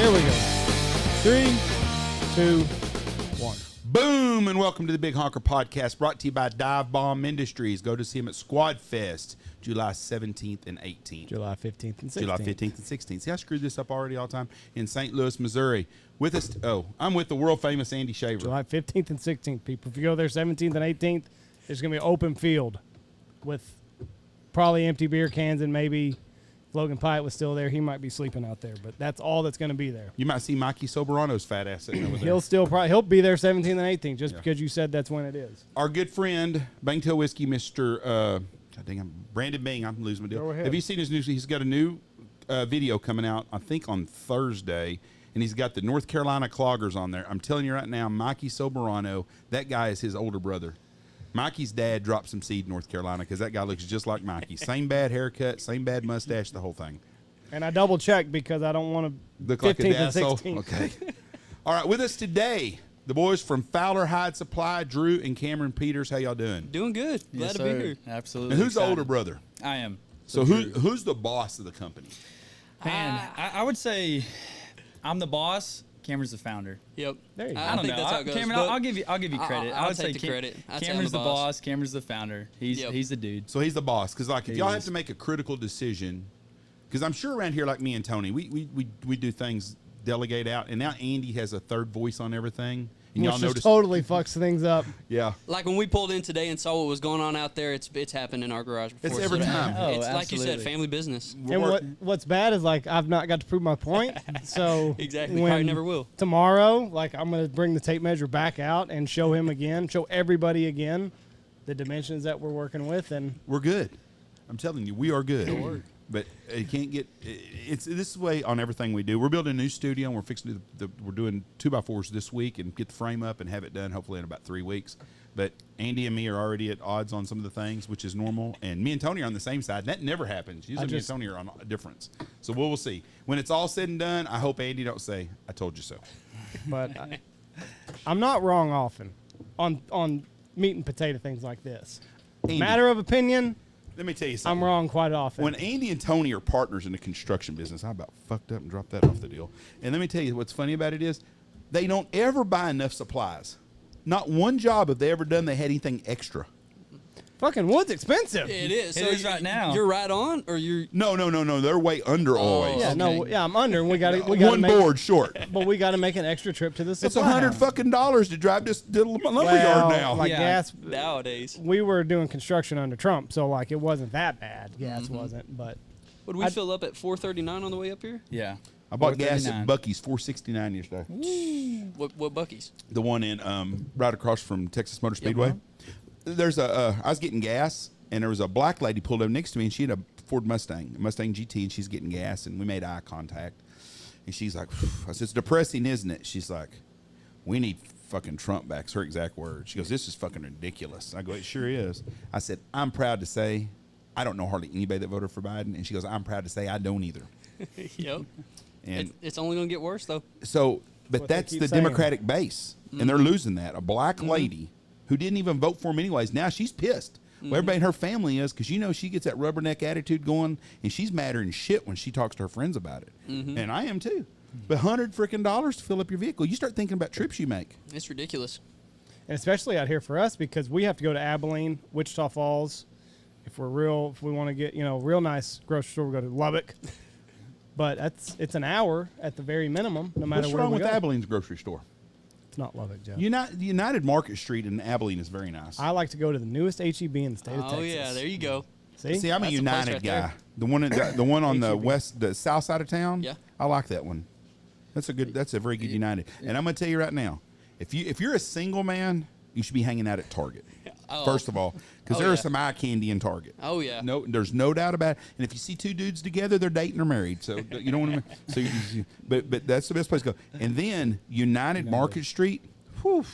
Here we go. 3, 2, 1. Boom, and welcome to the Big Honker Podcast, brought to you by Dive Bomb Industries. Go to see him at Squad Fest, July 17th and 18th. July 15th and 16th. July 15th and 16th. See, I screwed this up already all the time. In St. Louis, Missouri. With us, I'm with the world-famous Andy Shaver. July 15th and 16th, people. If you go there 17th and 18th, there's going to be an open field with probably empty beer cans, and maybe if Logan Pyatt was still there, he might be sleeping out there. But that's all that's going to be there. You might see Mikey Soberano's fat ass sitting over there. He'll be there 17th and 18th just because you said that's when it is. Our good friend, Bangtail Whiskey, Mr. Brandon Bing. I'm losing my deal. Go ahead. Have you seen his news? He's got a new video coming out, I think, on Thursday. And he's got the North Carolina cloggers on there. I'm telling you right now, Mikey Soberano, that guy is his older brother. Mikey's dad dropped some seed in North Carolina because that guy looks just like Mikey. Same bad haircut, same bad mustache, the whole thing. And I double-checked because I don't want to look like a 15th and asshole. 16th. Okay. All right, with us today, the boys from Fowler Hide Supply, Drew and Cameron Peters. How y'all doing? Doing good. Glad to be here. Absolutely. And who's the excited. older brother? I am. So who's the boss of the company? Man, I would say I'm the boss. Cameron's the founder. Yep. There you go. I think that's how it goes. Cameron, but I'll give you credit. I'll would say take the credit. I'd say I'm Cameron's the the boss. Cameron's the founder. He's the dude. So he's the boss. Because like if He y'all is. have to make a critical decision, because I'm sure around here, like me and Tony, we do things, delegate out, and now Andy has a third voice on everything. And Which y'all just notice, totally fucks things up. yeah. Like when we pulled in today and saw what was going on out there, it's happened in our garage before. It's every time. It's Oh, like you said, absolutely. family business. And what's bad is, like, I've not got to prove my point. So Exactly. when Probably never will. Tomorrow, like, I'm going to bring the tape measure back out and show him again, show everybody again the dimensions that we're working with. And We're good. I'm telling you, we are good. But it can't get. It's this way on everything we do. We're building a new studio, and we're fixing we're doing 2x4s this week, and get the frame up and have it done hopefully in about 3 weeks. But Andy and me are already at odds on some of the things, which is normal. And me and Tony are on the same side. That never happens. Usually me and Tony are on a difference. So we'll see. When it's all said and done, I hope Andy don't say, "I told you so." but I'm not wrong often on meat and potato things like this. Andy, Matter of opinion, let me tell you something. I'm wrong quite often. When Andy and Tony are partners in the construction business, I about fucked up and dropped that off the deal. And let me tell you what's funny about it is they don't ever buy enough supplies. Not one job have they ever done they had anything extra. Fucking wood's expensive. It is. It is right now. You're right on, or you're. No. They're way under always. Yeah, Okay. I'm under, and we got One board short. But we got to make an extra trip to the It's supply $100 house. fucking to drive this little lumber Well, yard now. Like Yeah. gas. Nowadays. We were doing construction under Trump, so like it wasn't that bad. Gas Mm-hmm. wasn't, but Would we fill up at 439 on the way up here? Yeah. I bought gas at 439. Bucky's $4.69 yesterday. What Buc-ee's? The one in right across from Texas Motor Speedway. There's I was getting gas, and there was a black lady pulled up next to me, and she had a Ford Mustang GT, and she's getting gas, and we made eye contact. And she's like, I said, "It's depressing, isn't it?" She's like, "We need fucking Trump back." It's her exact words. She goes, "This is fucking ridiculous." I go, "It sure is." I said, "I'm proud to say I don't know hardly anybody that voted for Biden." And she goes, "I'm proud to say I don't either." Yep. And It's only going to get worse, though. so, but what they that's keep the saying. Democratic base, and they're losing that. A black lady who didn't even vote for him anyways, now she's pissed. Well, everybody in her family is, because she gets that rubberneck attitude going, and she's madder than shit when she talks to her friends about it. And I am too. But $100 freaking to fill up your vehicle, you start thinking about trips you make. It's ridiculous. and especially out here for us because we have to go to Abilene, Wichita Falls. If we want to get real nice grocery store, we go to Lubbock. But it's an hour at the very minimum, no matter What's where wrong we with go. Abilene's grocery store? It's not Lubbock, Jeff. United Market Street in Abilene is very nice. I like to go to the newest HEB in the state of Texas. Oh, yeah, there you go. See, I'm a That's the place United right guy. there. The one on the HEB. the south side of town. Yeah. I like that one. That's a very good United. And I'm gonna tell you right now, if you're a single man, you should be hanging out at Target. Oh. First of all, because Oh, there yeah. is some eye candy in Target. Oh, yeah. No, there's no doubt about it. And if you see two dudes together, they're dating or married. So you don't want to. So, but that's the best place to go. And then United Market Street. Whew,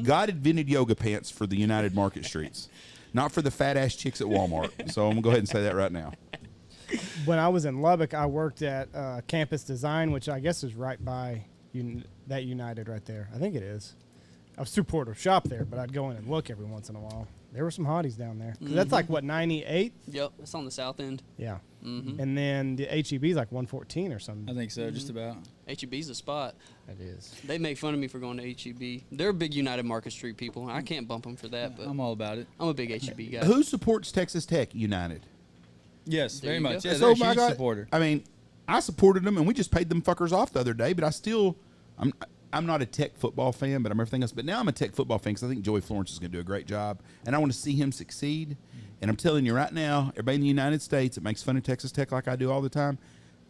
God invented yoga pants for the United Market Streets, not for the fat ass chicks at Walmart. So I'm gonna go ahead and say that right now. When I was in Lubbock, I worked at Campus Design, which I guess is right by that United right there. I think it is. I was too poor to shop there, but I'd go in and look every once in a while. there were some hotties down there. 'Cause that's like, what, 98? Yep, it's on the south end. Yeah. Mm-hmm. And then the HEB is like 114 or something. I think so, just about. HEB's a spot. It is. They make fun of me for going to HEB. They're big United Market Street people. I can't bump them for that, but I'm all about it. I'm a big HEB guy. Who supports Texas Tech United? Yes, There very you much. go. Yeah, So, they're a my huge God, supporter. I mean, I supported them, and we just paid them fuckers off the other day. But I'm not a Tech football fan, but I'm everything else. But now I'm a Tech football fan because I think Joey Florence is going to do a great job, and I want to see him succeed. And I'm telling you right now, everybody in the United States that makes fun of Texas Tech like I do all the time,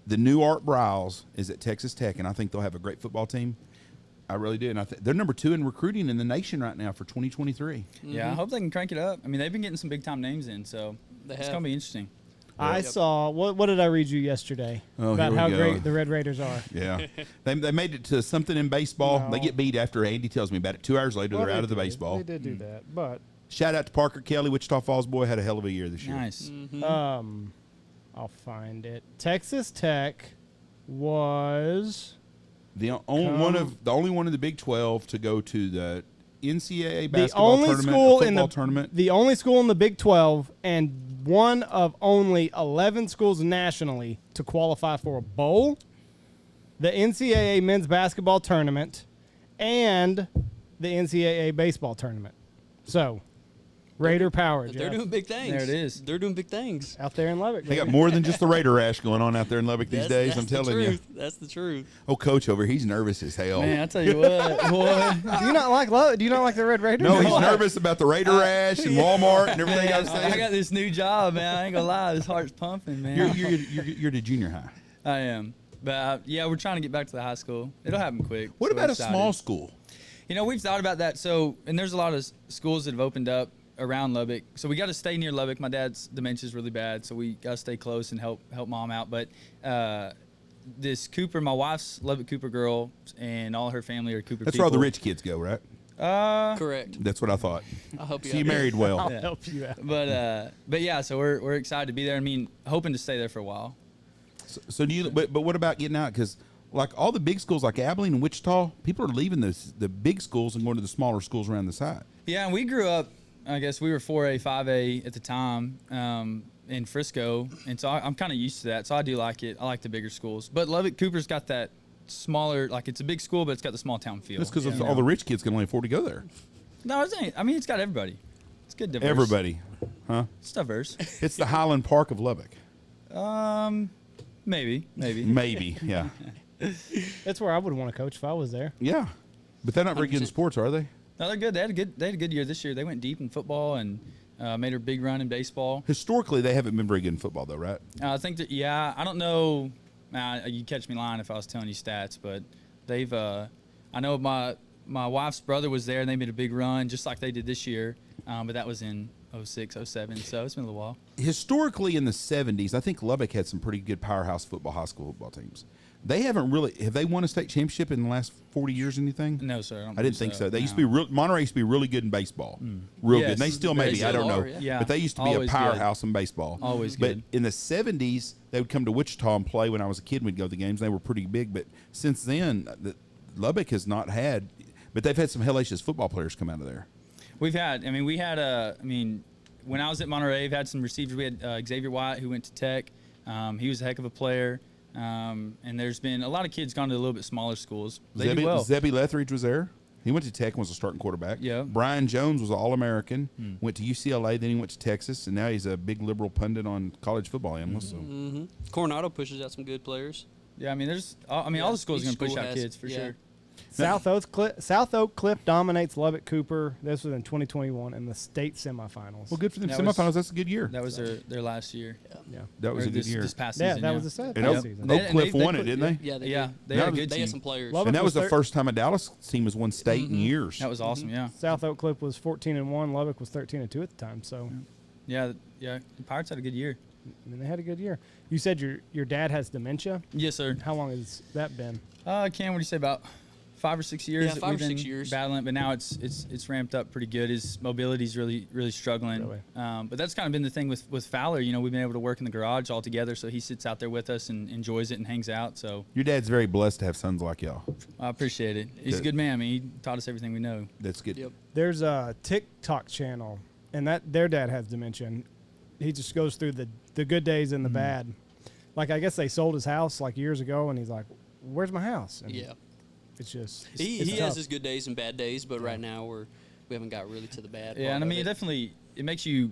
the new Art Briles is at Texas Tech, and I think they'll have a great football team. I really do, and I think they're number 2 in recruiting in the nation right now for 2023. Yeah, I hope they can crank it up. I mean, they've been getting some big time names in, so They it's have. gonna be interesting. I Yep. saw, what did I read you yesterday? Oh, about here we how go. great the Red Raiders are. Yeah, they made it to something in baseball. No. They get beat after Andy tells me about it. 2 hours later, Well, they're they out of the did. baseball. They did do that, but Shout out to Parker Kelly, Wichita Falls boy, had a hell of a year this year. Nice. I'll find it. Texas Tech was The only one in the Big 12 to go to the NCAA the basketball only tournament, school a in football the tournament. the only school in the Big 12 and one of only 11 schools nationally to qualify for a bowl, the NCAA men's basketball tournament, and the NCAA baseball tournament. So, Raider power, They're Jeff, doing big things. There it is. They're doing big things. out there in Lubbock. They got baby. more than just the Raider rash going on out there in Lubbock these days. I'm the telling you. truth. That's the truth. Oh, coach over, he's nervous as hell. Man, I tell you what, boy. Do you not like Lubbock? Do you not like the Red Raiders? No, he's nervous about the Raider rash and Walmart and everything Man, I was saying. I got this new job, man. I ain't gonna lie, this heart's pumping, man. You're to junior high. I am, but yeah, we're trying to get back to the high school. It'll happen quick. What so we're about a excited. small school? You know, we've thought about that. So, and there's a lot of schools that have opened up around Lubbock. So we got to stay near Lubbock. My dad's dementia is really bad, so we got to stay close and help mom out. But this Cooper, my wife's Lubbock Cooper girl, and all her family are Cooper That's people. where all the rich kids go, right? Correct. That's what I thought. I hope you. So you have- married well. I'll help you out. But yeah, so we're excited to be there. I mean, hoping to stay there for a while. So do you? But what about getting out? Because like all the big schools, like Abilene and Wichita, people are leaving the big schools and going to the smaller schools around the side. Yeah, and we grew up. I guess we were 4A, 5A at the time in Frisco, and so I'm kind of used to that. So I do like it. I like the bigger schools, but Lubbock Cooper's got that smaller, like it's a big school, but it's got the small town feel. That's because you know? all the rich kids can only afford to go there. No, it ain't. I mean, it's got everybody. It's good diverse. Everybody, huh? It's diverse. It's the Highland Park of Lubbock. Maybe. Maybe, yeah, That's where I would want to coach if I was there. yeah. But they're not very good in 100%. sports, are they? No, they're good. They had a good year this year. They went deep in football and made a big run in baseball. Historically, they haven't been very good in football, though, right? I think that I don't know. You catch me lying if I was telling you stats, but they've. I know my wife's brother was there and they made a big run just like they did this year, but that was in 06, 07, so it's been a little while. Historically, in the 70s, I think Lubbock had some pretty good powerhouse high school football teams. They haven't really. Have they won a state championship in the last 40 years? Anything? No, sir. I didn't think so. They used to be no. Monterey used to be really good in baseball, real Yes. good. And they still They maybe I still don't know, are, yeah. Yeah. but they used to be a Always good. powerhouse in baseball. Always But good. in the 70s, they would come to Wichita and play. When I was a kid, we'd go to the games. They were pretty big. But since then, Lubbock has not had. But they've had some hellacious football players come out of there. We had when I was at Monterey, we've had some receivers. We had Xavier White, who went to Tech. He was a heck of a player. And there's been a lot of kids gone to a little bit smaller schools. They do well. Zebby Lethridge was there. He went to Tech and was a starting quarterback. Yeah. Brian Jones was an All-American. Went to UCLA, then he went to Texas, and now he's a big liberal pundit on college football analyst. So. Coronado pushes out some good players. Yeah, I mean, all the schools are each going to push school out has- kids for yeah. sure. South Oak Cliff dominates Lubbock Cooper. This was in 2021 in the state semifinals. Well, good for them. That was- Semifinals, that's a good year. That was their last year. Yeah, That was Or a good this, year. This past yeah, season. that was the set And last Oak, season. Oak And Cliff they won put- it, didn't they? Yeah, they Yeah, did. they had a That good They team. had some players. Lubbock And that was the thir- first time a Dallas team has won state in years. That was awesome. Yeah, South Oak Cliff was 14-1. Lubbock was 13-2 at the time. So, yeah. The Pirates had a good year. I mean, they had a good year. You said your dad has dementia. Yes, sir. How long has that been? Cam, what do you say about 5 or 6 years? Yeah, that 5 or we've been 6 years. battling, but now it's ramped up pretty good. His mobility's really struggling. Really? But that's kind of been the thing with Fowler. You know, we've been able to work in the garage all together, so he sits out there with us and enjoys it and hangs out. So Your dad's very blessed to have sons like y'all. I appreciate it. He's a good man. I mean, he taught us everything we know. That's good. Yep. There's a TikTok channel and that their dad has dementia. And he just goes through the good days and the bad. Like, I guess they sold his house like years ago, and he's like, "Where's my house?" And Yeah. it's just He it's has tough. his good days and bad days, but right now we haven't got really to the bad. Yeah, part and I of mean, it. it definitely it makes you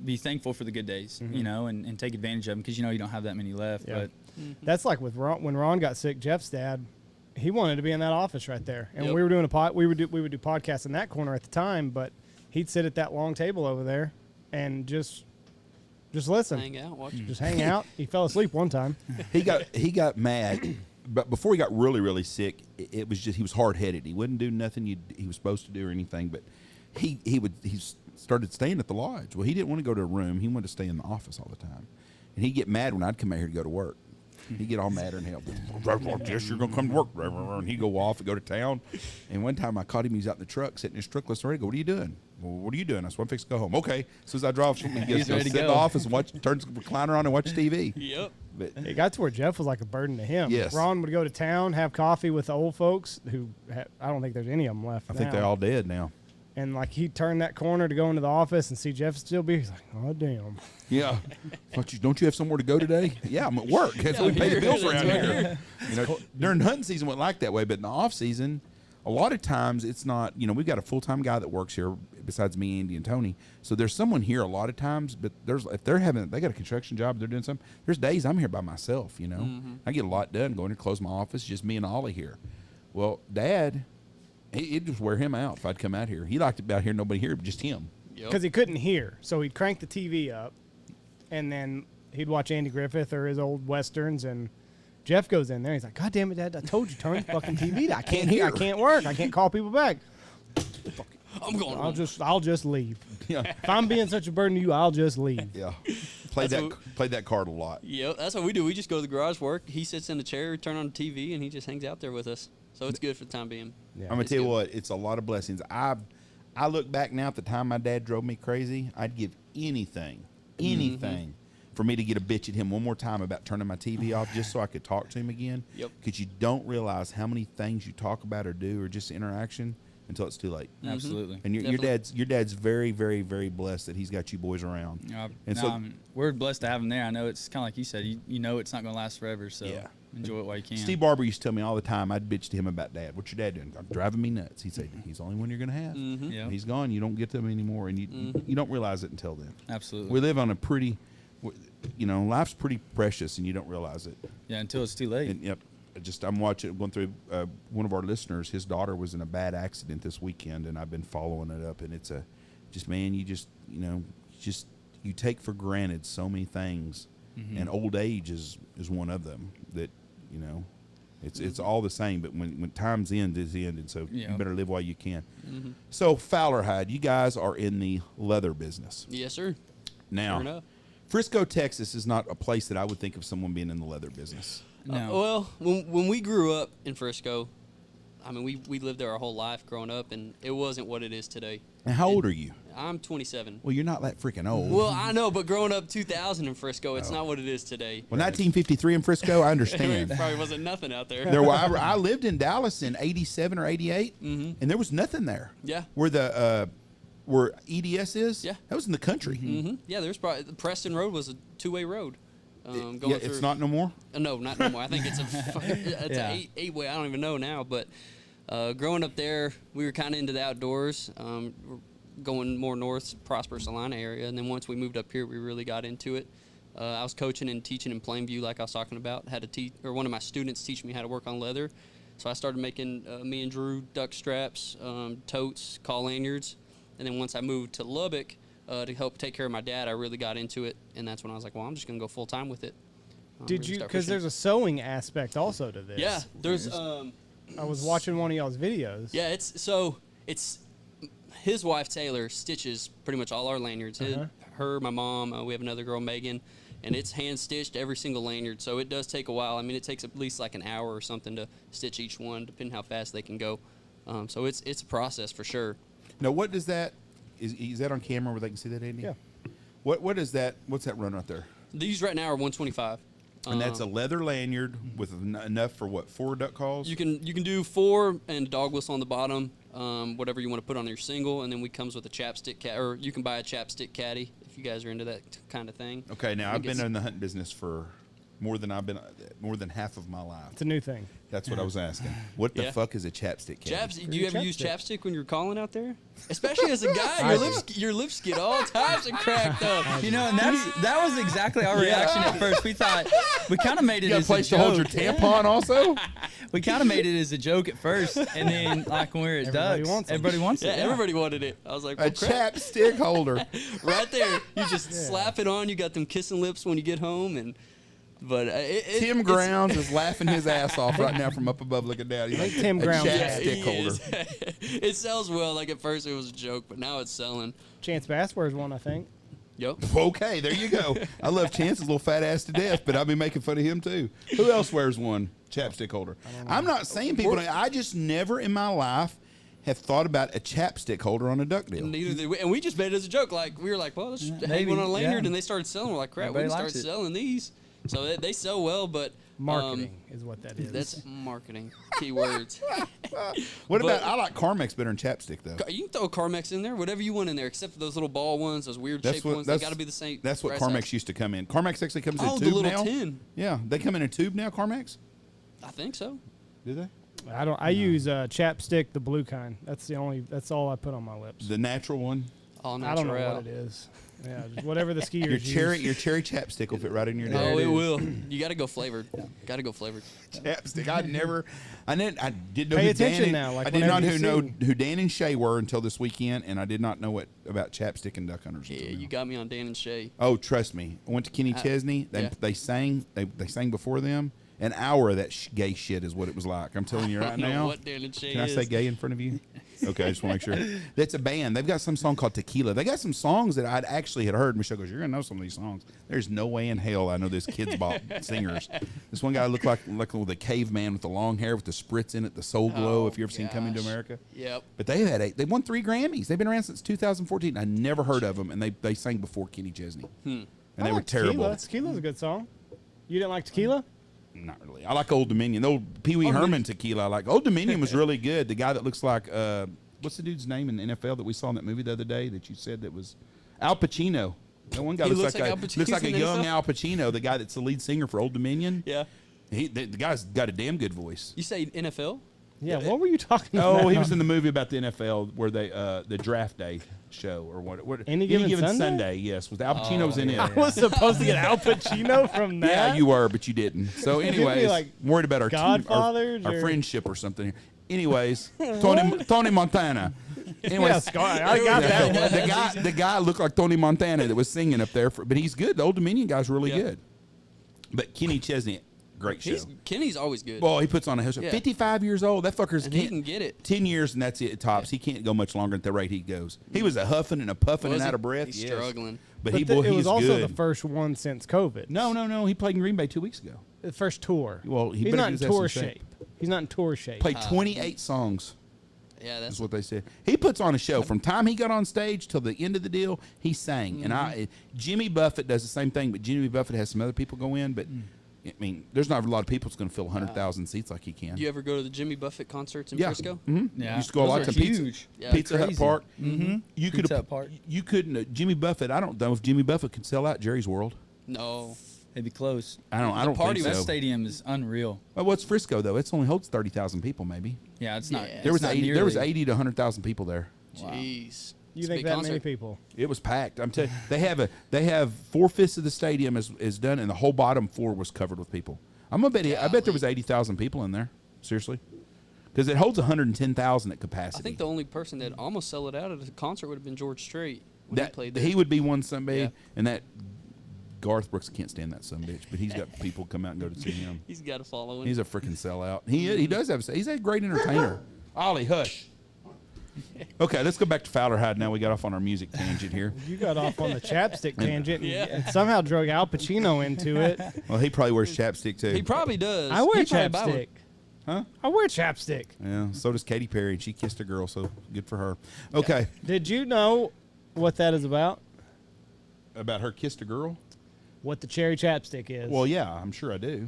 be thankful for the good days, Mm-hmm. and take advantage of them because you don't have that many left. Yeah. But That's like with Ron, when Ron got sick. Jeff's dad, he wanted to be in that office right there, and Yep. we were doing we would do podcasts in that corner at the time, but he'd sit at that long table over there and just listen, hang out, watch. just hang out. He fell asleep one time. He got mad, but before he got really, really sick, it was just he was hard headed. He wouldn't do nothing he was supposed to do or anything. But he started staying at the lodge. Well, he didn't want to go to a room. He wanted to stay in the office all the time, and he'd get mad when I'd come out here to go to work. He'd get all mad and help. Yes, you're gonna come to work, and he'd go off and go to town. And one time I caught him. He's out in the truck, sitting in his truck. Let's ready to go. What are you doing? Well, what are you doing? I said, I'm fixing to go home. Okay. As soon as I drive, he gets ready to sit in go. the office and turns the recliner on and watch TV. Yep. But It got to where Jeff was like a burden to him. Yes. Ron would go to town, have coffee with the old folks who I don't think there's any of them left. I think now. they're all dead now. And like he'd turn that corner to go into the office and see Jeff still be. He's like, "Oh damn." Yeah. Don't you have somewhere to go today? Yeah, I'm at work. That's what we pay the bills That's around right. here. You know, during hunting season, it wasn't like that way, but in the off season, a lot of times it's not. You know, we've got a full time guy that works here besides me, Andy, and Tony. So there's someone here a lot of times, but if they got a construction job, they're doing something. There's days I'm here by myself. You know, I get a lot done. Going to close my office, just me and Ollie here. Well, Dad, it'd just wear him out if I'd come out here. He liked it out here, nobody here, but just him. Yep. Because he couldn't hear, so he'd crank the TV up, and then he'd watch Andy Griffith or his old westerns. And Jeff goes in there. He's like, "God damn it, Dad! I told you, turn the fucking TV. I can't hear. I can't work. I can't call people back. I'm going. I'll just leave. Yeah, If I'm being such a burden to you, I'll just leave." yeah. Played that card a lot. Yep, that's what we do. We just go to the garage, work. He sits in the chair, turn on the TV, and he just hangs out there with us. So it's good for the time being. Yeah. I'm gonna It's tell you good. what, it's a lot of blessings. I look back now at the time my dad drove me crazy. I'd give anything for me to get a bitch at him one more time about turning my TV off just so I could talk to him again. Yep. Because you don't realize how many things you talk about or do or just interaction until it's too late. absolutely. And your dad's very, very, very blessed that he's got you boys around. And so We're blessed to have him there. I know it's kind of like you said. You know it's not going to last forever. So Yeah. enjoy it while you can. Steve Barber used to tell me all the time, I'd bitch to him about Dad. What's your dad doing? I'm driving me nuts. He'd say, he's the only one you're going to have. Yeah. When he's gone, you don't get them anymore, and you don't realize it until then. Absolutely. We live on a pretty, life's pretty precious, and you don't realize it. Yeah, until it's too late. And yep, I'm going through one of our listeners. His daughter was in a bad accident this weekend, and I've been following it up. And it's you take for granted so many things, and old age is one of them. That it's all the same. But when time's end is the end, and so you better live while you can. So Fowler Hide, you guys are in the leather business Yes, sir. now. Sure enough. Frisco, Texas is not a place that I would think of someone being in the leather business. No. Well, when we grew up in Frisco, I mean, we lived there our whole life growing up, and it wasn't what it is today. And how old are you? I'm 27. Well, you're not that freaking old. Well, I know, but growing up 2000 in Frisco, it's not what it is today. Well, 1953 in Frisco, I understand. Probably wasn't nothing out there. I lived in Dallas in 87 or 88, and there was nothing there. Yeah. Where EDS is, Yeah. that was in the country. Yeah, there's probably Preston Road was a two-way road. Going Yeah, through, it's not no more. No, not no more. I think it's an eight-way. I don't even know now. But growing up there, we were kind of into the outdoors. We're going more north, Prosper, Salina area, and then once we moved up here, we really got into it. I was coaching and teaching in Plainview, like I was talking about. Had one of my students teach me how to work on leather, so I started making me and Drew duck straps, totes, call lanyards, and then once I moved to Lubbock. To help take care of my dad, I really got into it, and that's when I was like, well, I'm just going to go full-time with it. Did really you? start Because pushing. there's a sewing aspect also to this. Yeah, there's I was watching one of y'all's videos. yeah, it's his wife Taylor stitches pretty much all our lanyards. Her, my mom, we have another girl, Megan, and it's hand stitched every single lanyard. So it does take a while. I mean, it takes at least like an hour or something to stitch each one, depending how fast they can go. So it's a process for sure. Now, what does that? Is that on camera where they can see that, Andy? Yeah. What is that? What's that run right there? These right now are 125. And that's a leather lanyard with enough for what? 4 duck calls? You can do 4 and dog whistle on the bottom. whatever you want to put on your single, and then we comes with a chapstick or you can buy a chapstick caddy if you guys are into that kind of thing. Okay, now I've been in the hunting business for more than half of my life. It's a new thing. That's what I was asking. What the fuck is a chapstick caddy? Do you ever use chapstick when you're calling out there? Especially as a guy, your lips get all types of cracked up. You know, and that was exactly our reaction at first. We thought we kind of made it You got a as a place to hold your joke. tampon also? We kind of made it as a joke at first, and then like when we were at Everybody Ducks, wants 'em. everybody wants Yeah, it. everybody wanted it. I was like, A well, crap. chapstick holder. Right there. You just slap it on. You got them kissing lips when you get home, but Tim Grounds is laughing his ass off right now from up above looking down. He's like, Tim a Grounds. Yeah, chapstick he holder. is. It sells well. Like at first it was a joke, but now it's selling. Chance Bass wears one, I think. Yep. Okay, there you go. I love Chance's little fat ass to death, but I'll be making fun of him too. Who else wears one? Chapstick holder. I'm not saying people. I just never in my life have thought about a chapstick holder on a duck deal. Neither did we, and we just made it as a joke. Like we were like, well, let's hang maybe, one on a lanyard, yeah. and they started selling. We're like, crap, Everybody we can likes start it. selling these. So they sell well, but Marketing is what that is. that's marketing keywords. What But- about? I like Carmex better than chapstick though. You can throw Carmex in there, whatever you want in there, except for those little ball ones, those weird That's shaped what. ones. They got to be the same. That's what right Carmex size. used to come in. Carmex actually comes in Oh, a the tube little now. tin. Yeah, they come in a tube now. Carmex. I think so. Do they? I use chapstick, the blue kind. That's all I put on my lips. The natural one. All I don't know natural. what it is. Yeah, just whatever the skiers Your use. cherry chapstick will fit right in your Oh, nose. it will. You got to go flavored. Got to go flavored. Chapstick. I didn't know Pay who attention Dan now, like I did not whenever you know sing. who Dan and Shay were until this weekend, and I did not know about chapstick and duck hunters. Yeah, until now. you got me on Dan and Shay. Oh, trust me. I went to Kenny Chesney. yeah. They sang. They sang before them. An hour of that gay shit is what it was like. I'm telling you I right don't know now. what Dan and Shay Can I is. say gay in front of you? Okay, I just want to make sure. That's a band. They've got some song called Tequila. They got some songs that I'd actually had heard. Michelle goes, "You're gonna know some of these songs." There's no way in hell I know this Kids Bop singers. This one guy looked like the caveman with the long hair with the spritz in it, the Soul Glow. Oh, If you ever seen Coming to gosh. America. Yep. But they won 3 Grammys. They've been around since 2014. I never heard of them, and they sang before Kenny Chesney. And I they were like terrible. Tequila. Tequila's a good song. You didn't like Tequila? Not really. I like Old Dominion. The old Pee Wee Herman tequila. I like Old Dominion was really good. The guy that looks like what's the dude's name in the NFL that we saw in that movie the other day that you said that was Al Pacino. That one guy He looks looks like Al Pacino looks like a in the young NFL? Al Pacino, the guy that's the lead singer for Old Dominion. Yeah. The guy's got a damn good voice. You say NFL? Yeah. What were you talking about? Oh, he was in the movie about the NFL where they the draft day show or what? Any Given Sunday? Yes, was Al Pacino was in it. I was supposed to get Al Pacino from that. Yeah, you were, but you didn't. So, Give me, anyways, like, I'm worried about our Godfathers our or- friendship or something. Anyways, Tony Montana. Anyways, Yeah, Scott, I got that one. the guy looked like Tony Montana that was singing up there, but he's good. The Old Dominion guy's really Yeah. good. But Kenny Chesney, great show. Kenny's always good. Boy, he puts on a hell show. Yeah. 55 years old. That fucker's And he can get it. 10 years and that's it. Tops. He can't go much longer at the rate he goes. He was a huffing and a puffing Was and he? out of breath. He's yes. struggling. But, But he it was also good. the first one since COVID. No. He played in Green Bay 2 weeks ago. The first tour. Well, he he's better not get in his ass tour in shape. shape. He's not in tour shape. Played 28 songs. Yeah, That's that's what they said. He puts on a show from time he got on stage till the end of the deal. He sang, and Jimmy Buffett does the same thing, but Jimmy Buffett has some other people go in. But I mean, there's not a lot of people that's going to fill 100,000 seats like he can. You ever go to the Jimmy Buffett concerts in Yeah. Frisco? Mm-hmm. Yeah. Used to go a lot Those to are Pizza, huge. Yeah, Pizza Hut crazy. Park. Mm-hmm. You Pizza could Hut Park. You couldn't. Jimmy Buffett. I don't know if Jimmy Buffett could sell out Jerry's World. No. It'd be close. I don't party think That so. stadium is unreal. Well, what's Frisco though? It only holds 30,000 people, maybe. Yeah, it's not. Yeah. There was it's not 80. There was nearly- 80 to 100,000 people there. Jeez. You It's a think big that concert. many people? It was packed. I'm telling you, they have 4/5 of the stadium is done, and the whole bottom floor was covered with people. I bet there Golly. was 80,000 people in there. Seriously, because it holds 110,000 at capacity. I think the only person that almost sold it out at a concert would have been George Strait when he that played there. he would be one somebody, Yeah. and that Garth Brooks can't stand that son bitch, but he's got people come out and go to see him. He's got a following. He's a freaking sellout. He does have. He's a great entertainer. Ollie, hush. Okay, let's go back to Fowler Hide. Now we got off on our music tangent here. You got off on the chapstick tangent Yeah. and somehow drug Al Pacino into it. Well, he probably wears chapstick too. he probably does. I wear He'd probably buy one. chapstick. Huh? I wear chapstick. Yeah. So does Katy Perry, and she kissed a girl, so good for her. Okay. Did you know what that is about? About her kissed a girl? What the cherry chapstick is? Well, yeah, I'm sure I do.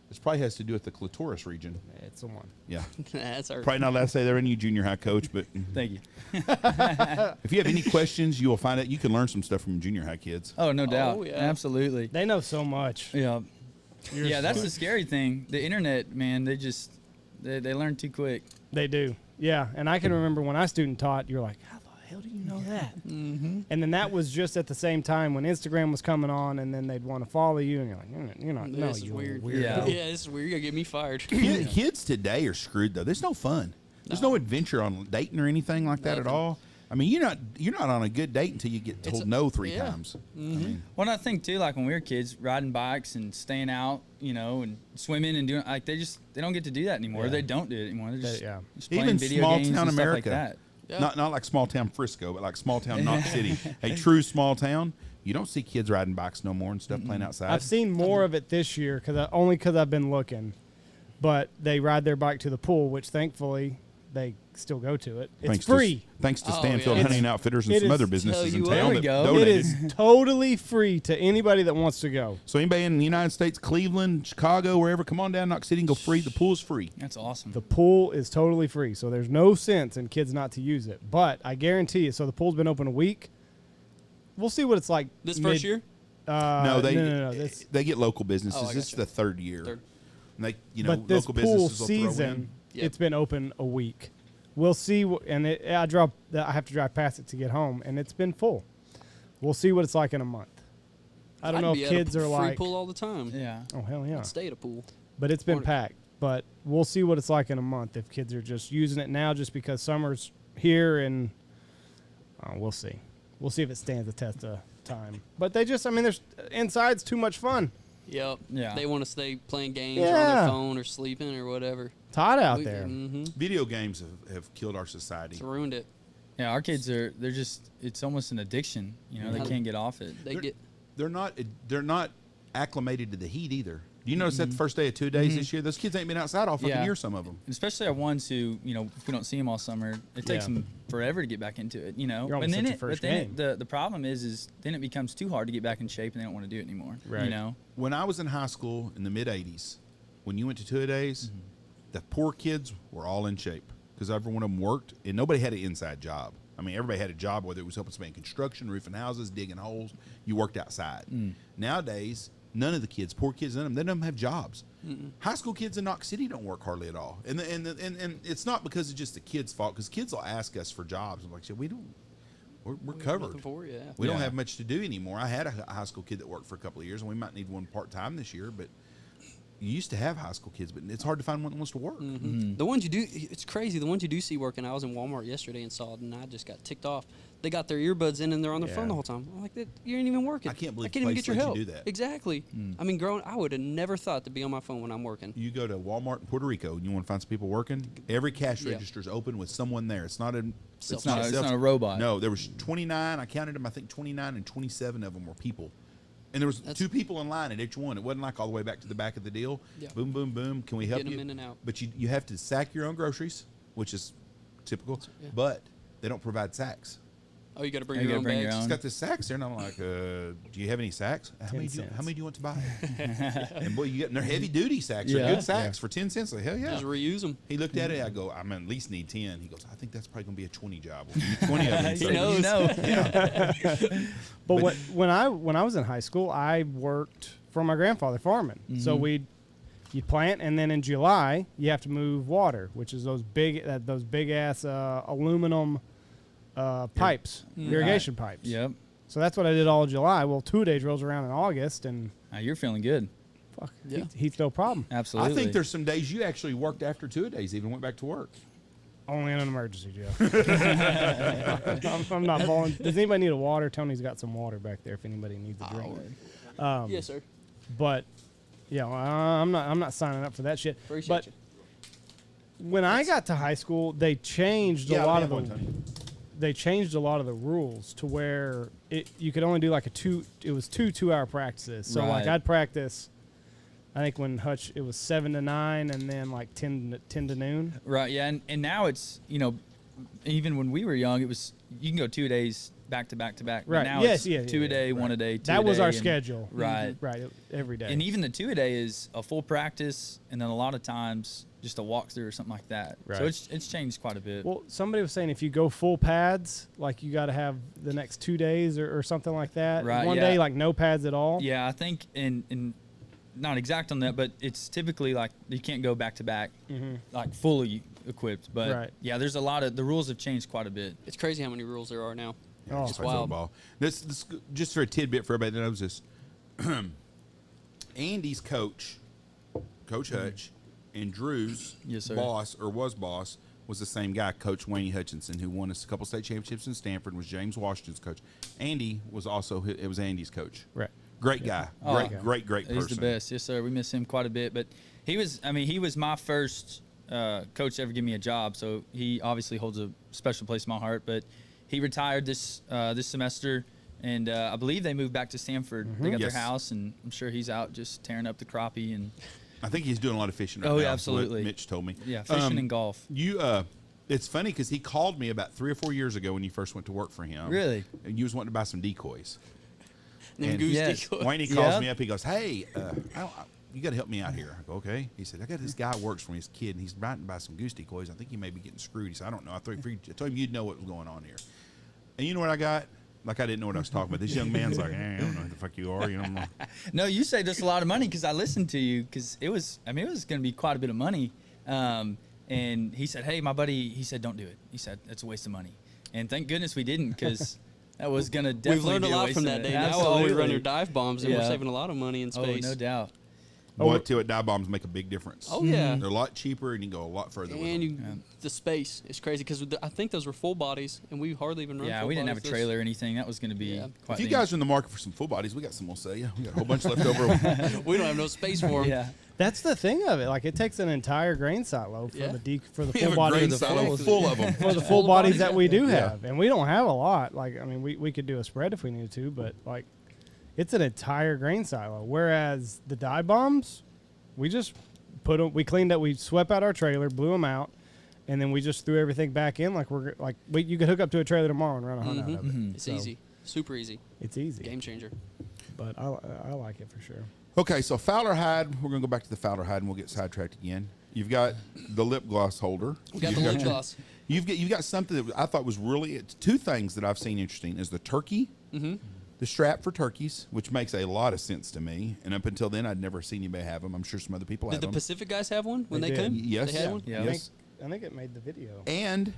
This probably has to do with the clitoris region. It's the one. Yeah. That's our. Probably not allowed to say they're any junior high coach, but Thank you. if you have any questions, you will find out. You can learn some stuff from junior high kids. Oh, no doubt. yeah. Absolutely. They know so much. Yeah. You're Yeah, that's smart. the scary thing. The internet, man, they learn too quick. They do. Yeah, and I can remember when I student taught, you're like, how the hell do you know that? Mm-hmm. And then that was just at the same time when Instagram was coming on, and then they'd want to follow you, and you're like, you're not. No, This is you weird. weirdo. Yeah. Yeah, this is weird. You're gonna get me fired. Kids today are screwed though. There's no fun. There's no adventure on dating or anything like that at Nothing. all. I mean, you're not on a good date until you get told no 3 yeah. times. I mean, Well, and I think too, like when we were kids, riding bikes and staying out, and swimming and doing like they don't get to do that anymore. Yeah. They don't do it anymore. They're just, Yeah. just playing even video small games town and stuff like America, that. Yeah. not like small town Frisco, but like small town Knox City, a true small town. You don't see kids riding bikes no more and stuff playing outside. I've seen more of it this year only because I've been looking, but they ride their bike to the pool, which thankfully they still go to it. It's free. Thanks to Oh, Stanfield yeah. Hunting Outfitters and it some is- other businesses tell in you town what. that There we go. donated. It is totally free to anybody that wants to go. So anybody in the United States, Cleveland, Chicago, wherever, come on down Knox City and go free. The pool's free. That's awesome. The pool is totally free, so there's no sense in kids not to use it. But I guarantee you, so the pool's been open a week. We'll see what it's like. This first year? No, no. This, they get local businesses. Oh, I this is gotcha. the third year. Third. And they, but this local pool businesses will throw in. season, Yep. it's been open a week. We'll see, I have to drive past it to get home, and it's been full. We'll see what it's like in a month. I don't know be if at a kids are free like, pool all the time. Yeah. oh hell yeah, I'd stay at a pool. but it's been Or- packed. But we'll see what it's like in a month if kids are just using it now just because summer's here, and we'll see. We'll see if it stands the test of time. But there's inside's too much fun. Yep. Yeah. They want to stay playing games or on Yeah. their phone or sleeping or whatever. It's hot out there. Mm-hmm. Video games have killed our society. It's ruined it. Yeah, our kids it's almost an addiction. They can't get off it. They get. They're not acclimated to the heat either. Do you notice that the first day of 2 days this year, those kids ain't been outside all fucking Yeah. year, some of them. And especially our ones who, if we don't see them all summer, it takes Yeah. them forever to get back into it, You're almost And then at your first game. the problem is then it becomes too hard to get back in shape and they don't want to do it anymore. Right. When I was in high school in the mid-'80s, when you went to 2-a-days, the poor kids were all in shape because every one of them worked, and nobody had an inside job. I mean, everybody had a job, whether it was helping somebody in construction, roofing houses, digging holes. You worked outside. Nowadays, none of the kids, poor kids, none of them, they don't have jobs. High school kids in Knox City don't work hardly at all. And it's not because it's just the kids' fault, because kids will ask us for jobs. I'm like, we don't. We're covered. Nothing for you, yeah. We don't Yeah. have much to do anymore. I had a high school kid that worked for a couple of years, and we might need one part-time this year, but you used to have high school kids, but it's hard to find one that wants to work. The ones you do, it's crazy. The ones you do see working. I was in Walmart yesterday and saw it, and I just got ticked off. They got their earbuds in and they're on their Yeah. phone the whole time. I'm like, you ain't even working. I can't believe I can't even place get your lets help. you do that. Exactly. I mean, I would have never thought to be on my phone when I'm working. You go to Walmart in Puerto Rico, and you want to find some people working, every cash Yeah. register is open with someone there. It's not a Self- It's not a robot. No, there was 29. I counted them. I think 29 and 27 of them were people. And there was That's- 2 people in line at each one. It wasn't like all the way back to the back of the deal. Yeah. Boom, boom, boom. Can we help Get 'em you? in and out. But you have to sack your own groceries, which is typical. Yeah. But they don't provide sacks. Oh, you got to bring You your gotta own bring your bags. own. It's got the sacks there, and I'm like, do you have any sacks? How 10 many cents. do you want to buy? And boy, you get, and they're heavy duty sacks. Yeah. They're good sacks for 10 cents. Like, hell yeah. Just reuse them. He looked at it. I go, I'm at least need 10. He goes, I think that's probably going to be a 20 job. We'll give you 20 of them. He So- knows. You know. But But- when I was in high school, I worked for my grandfather farming. So you'd plant, and then in July you have to move water, which is those big ass aluminum pipes, irrigation pipes. Yep. So that's what I did all of July. Well, 2-a-days rolls around in August, and You're feeling good. fuck, Yeah. heat's no problem. Absolutely. I think there's some days you actually worked after 2-a-days, even went back to work. Only in an emergency, Joe. I'm not volunteering. Does anybody need a water? Tony's got some water back there if anybody needs a drink. Yes, sir. But yeah, I'm not signing up for that shit. Appreciate but you. when I got to high school, they changed Yeah, a lot we of have the one, Tony. they changed a lot of the rules to where you could only do like it was 2-hour practices. So like Right. I'd practice, I think when Hutch it was 7 to 9 and then like 10 to noon. Right. Yeah. And now it's, even when we were young, it was, you can go 2 days back to back to back. Right. Now Yes, it's yeah, two yeah, a day, right. one a day, two That a was day, our and- schedule. Right. Right. Every day. And even the 2-a-day is a full practice, and then a lot of times just a walkthrough or something like that. Right. So it's changed quite a bit. Well, somebody was saying if you go full pads, like you got to have the next 2 days or something like that. Right, One yeah. day, like no pads at all. Yeah, I think in not exact on that, but it's typically like you can't go back to back, like fully equipped. But Right. yeah, there's a lot of the rules have changed quite a bit. It's crazy how many rules there are now. Oh, Just It's wild. football. This just for a tidbit for everybody that knows this. Andy's coach, Coach Hutch, and Drew's Yes, sir. boss or was boss was the same guy, Coach Wayne Hutchinson, who won us a couple state championships in Stanford. Was James Washington's coach. Andy was also it was Andy's coach. Right. Great guy. Oh, Great person. He's the best. Yes, sir. We miss him quite a bit. But he was my first coach to ever give me a job. So he obviously holds a special place in my heart. But he retired this semester, and I believe they moved back to Stanford. They got Yes. their house, and I'm sure he's out just tearing up the crappie and I think he's doing a lot of fishing right Oh, now. yeah, is what absolutely. Mitch told me. yeah, fishing and golf. It's funny because he called me about 3 or 4 years ago when you first went to work for him. Really? And you was wanting to buy some decoys. Them And goose Yes. decoys. Wayne calls Yeah. me up. He goes, "Hey, you got to help me out here." I go, "Okay." He said, "I got this guy who works for me, his kid, and he's trying to buy some goose decoys. I think he may be getting screwed." He said, "I don't know. I told him you'd know what was going on here." And you know what I got? Like I didn't know what I was talking about. This young man's like, "I don't know who the fuck you are." You know, I'm like, No, you saved us a lot of money because I listened to you because it was going to be quite a bit of money. And he said, hey, my buddy, he said, don't do it. He said, it's a waste of money. And thank goodness we didn't because that was going to definitely We've learned a be lot waste from of that it. day. Now we always run Absolutely. your dive bombs, and we're Yeah. saving a lot of money in Oh, space. no doubt. boy, tell you what, dive bombs make a big difference. Oh, yeah. They're a lot cheaper, and you can go a lot further with And them. the space is crazy because I think those were full bodies, and we hardly even run. Yeah, full we didn't have a bodies. trailer or anything. That was going to be Yeah. quite If you the- guys are in the market for some full bodies, we got some. We'll sell you. We got a whole bunch left over. We don't have no space for them. Yeah. That's the thing of it. Like it takes an entire grain silo for Yeah. for the We full have a body grain the silo full- full of them. for the full bodies that we do have, and we don't have a lot. Like I mean, we could do a spread if we needed to, but like it's an entire grain silo. Whereas the dive bombs, we just put them. We cleaned up. We swept out our trailer, blew them out, and then we just threw everything back in. You could hook up to a trailer tomorrow and run a hunt out of it. It's So, easy, super easy, It's easy. game changer. But I like it for sure. Okay, so Fowler Hide. We're gonna go back to the Fowler Hide, and we'll get sidetracked again. You've got the lip gloss holder. We got You've the lip your- gloss. You've got something that I thought was really. It's two things that I've seen interesting is the turkey, the strap for turkeys, which makes a lot of sense to me. And up until then, I'd never seen anybody have them. I'm sure some other people Did have the them. Pacific guys have one when They they did. came? Yes. They had one? Yeah. Yes. I think it made the video. And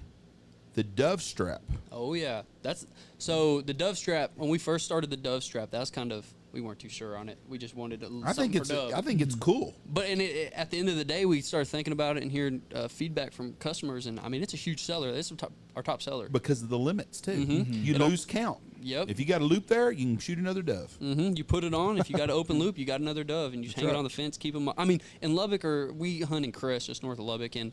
the dove strap. Oh yeah, that's so the dove strap. When we first started the dove strap, that was kind of we weren't too sure on it. We just wanted I think something for dove. I think it's cool. But at the end of the day, we started thinking about it and hearing feedback from customers, and I mean it's a huge seller. It's our top seller. Because of the limits too. Mhm. You It'll- lose count. Yep. If you got a loop there, you can shoot another dove. You put it on. If you got an open loop, you got another dove, and you just hang right. it on the fence. Keep them. I mean, in Lubbock, we hunt in Crest, just north of Lubbock, and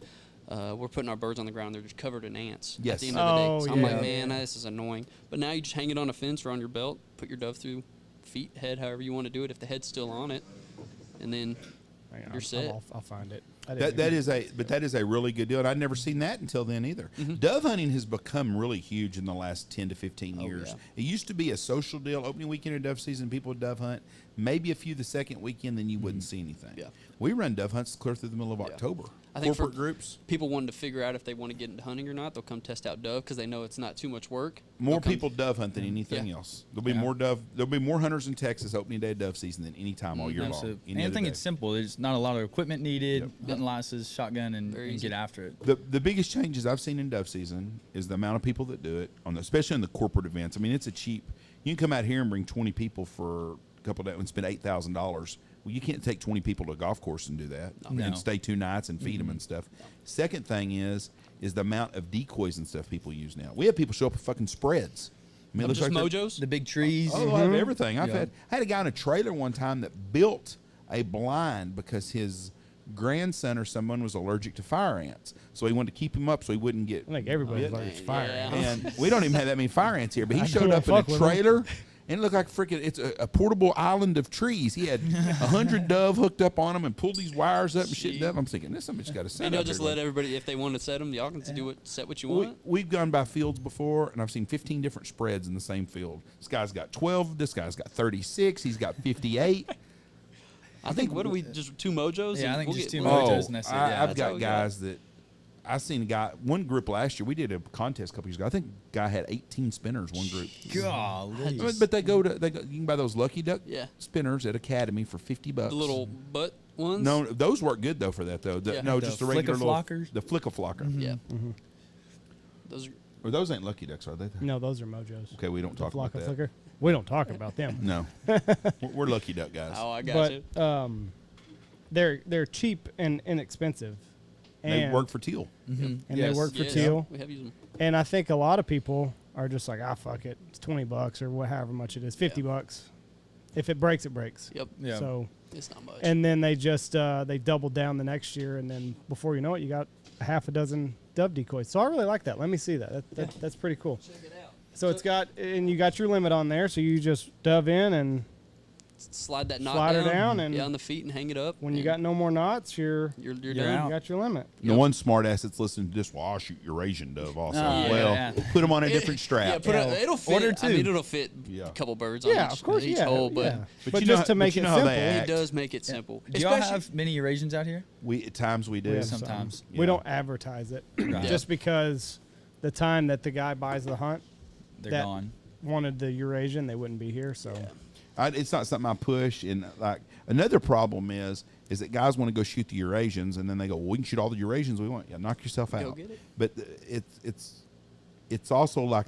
we're putting our birds on the ground. They're just covered in ants. Yes. At the end of the day, Oh, so I'm like, yeah. man, this is annoying. But now you just hang it on a fence or on your belt. Put your dove through feet, head, however you want to do it. If the head's still on it, and then Hang on, you're set. I'll find it. I didn't That even- that is a really good deal, and I'd never seen that until then either. Dove hunting has become really huge in the last 10 to 15 years. yeah. It used to be a social deal, opening weekend of dove season, people would dove hunt, maybe a few the second weekend, then you wouldn't see anything. Yeah. We run dove hunts clear through the middle of October. I think Corporate for groups, people wanting to figure out if they want to get into hunting or not, they'll come test out dove because they know it's not too much work. more They'll come- people dove hunt than anything Yeah. else. There'll be more dove. There'll be more hunters in Texas opening day of dove season than any time all year long. Absolutely. Any And I other think day. it's simple. There's not a lot of equipment needed. Yep. Hunting licenses, shotgun, and Very easy. get after it. The biggest changes I've seen in dove season is the amount of people that do it, especially in the corporate events. I mean, it's a cheap. You can come out here and bring 20 people for a couple of days and spend $8,000. Well, you can't take 20 people to a golf course and do that No. and stay 2 nights and feed them and stuff. Second thing is the amount of decoys and stuff people use now. We have people show up with fucking spreads. I mean, it looks Just like they're- mojos. The big trees. Oh, I have everything. I Yeah. had a guy in a trailer one time that built a blind because his grandson or someone was allergic to fire ants. So he wanted to keep him up so he wouldn't get I think everybody's bit. like it's fire. Yeah. And we don't even have that many fire ants here, but he I showed couldn't up in a fuck with 'em. trailer And it looked like freaking, it's a portable island of trees. He had 100 dove hooked up on them and pulled these wires up and shit. I'm thinking, this somebody's got to set And up they'll just here. let everybody, if they want to set them, y'all can set what you We, want. we've gone by fields before, and I've seen 15 different spreads in the same field. This guy's got 12. This guy's got 36. He's got 58. I think, what are we, just 2 mojos? Yeah, I and think we'll just get- 2 we'll- mojos. And that's it, yeah. I've That's how got we guys that I seen a guy, one group last year. We did a contest a couple years ago. I think guy had 18 spinners. One group. Golly. But they go, you can buy those Lucky Duck Yeah. spinners at Academy for $50. The little butt ones? No, those work good though for that though. Yeah. No, The just the regular flick-a-flockers? the flick-a-flocker. Yeah. Those are, Or those ain't Lucky Ducks, are they? No, those are mojos. Okay, we don't talk about Flock of that. flicker. We don't talk about them. No, we're Lucky Duck guys. oh, I got you. But they're cheap and inexpensive. They And, work for teal. and Yes. they work for Yes, teal. We have used them. And I think a lot of people are just like, fuck it. It's $20 or however much it is, $50. If it breaks, it breaks. Yep. Yeah. So, It's not much. and then they just they doubled down the next year, and then before you know it, you got a half a dozen dove decoys. So I really like that. Let me see that. That's pretty cool. Check it out. So it's got, and you got your limit on there, so you just dove in, and Slide that knot Slide her down. down and- yeah, on the feet and hang it up. when you and got no more knots, you're you're You're done. out. you got your limit. The one smart ass that's listening to this, well, I'll shoot Eurasian dove also. Oh, well, yeah. put them on a It- different strap. Yeah, put Yeah. it'll fit. Order I mean, 2. it'll fit Yeah. a couple birds Yeah, on each, of course, each yeah, hole, but yeah. But But you know just how- to but make you it know how simple, they it act. does make it simple. Do y'all Especially- have many Eurasians out here? We at times we do. We have Sometimes. some. We don't advertise it Right. just because the time that the guy buys the hunt They're that gone. wanted the Eurasian, they wouldn't be here. So It's not something I push. And like another problem is that guys want to go shoot the Eurasians, and then they go, well, we can shoot all the Eurasians we want. Yeah, knock yourself out. Go get it. But it's also like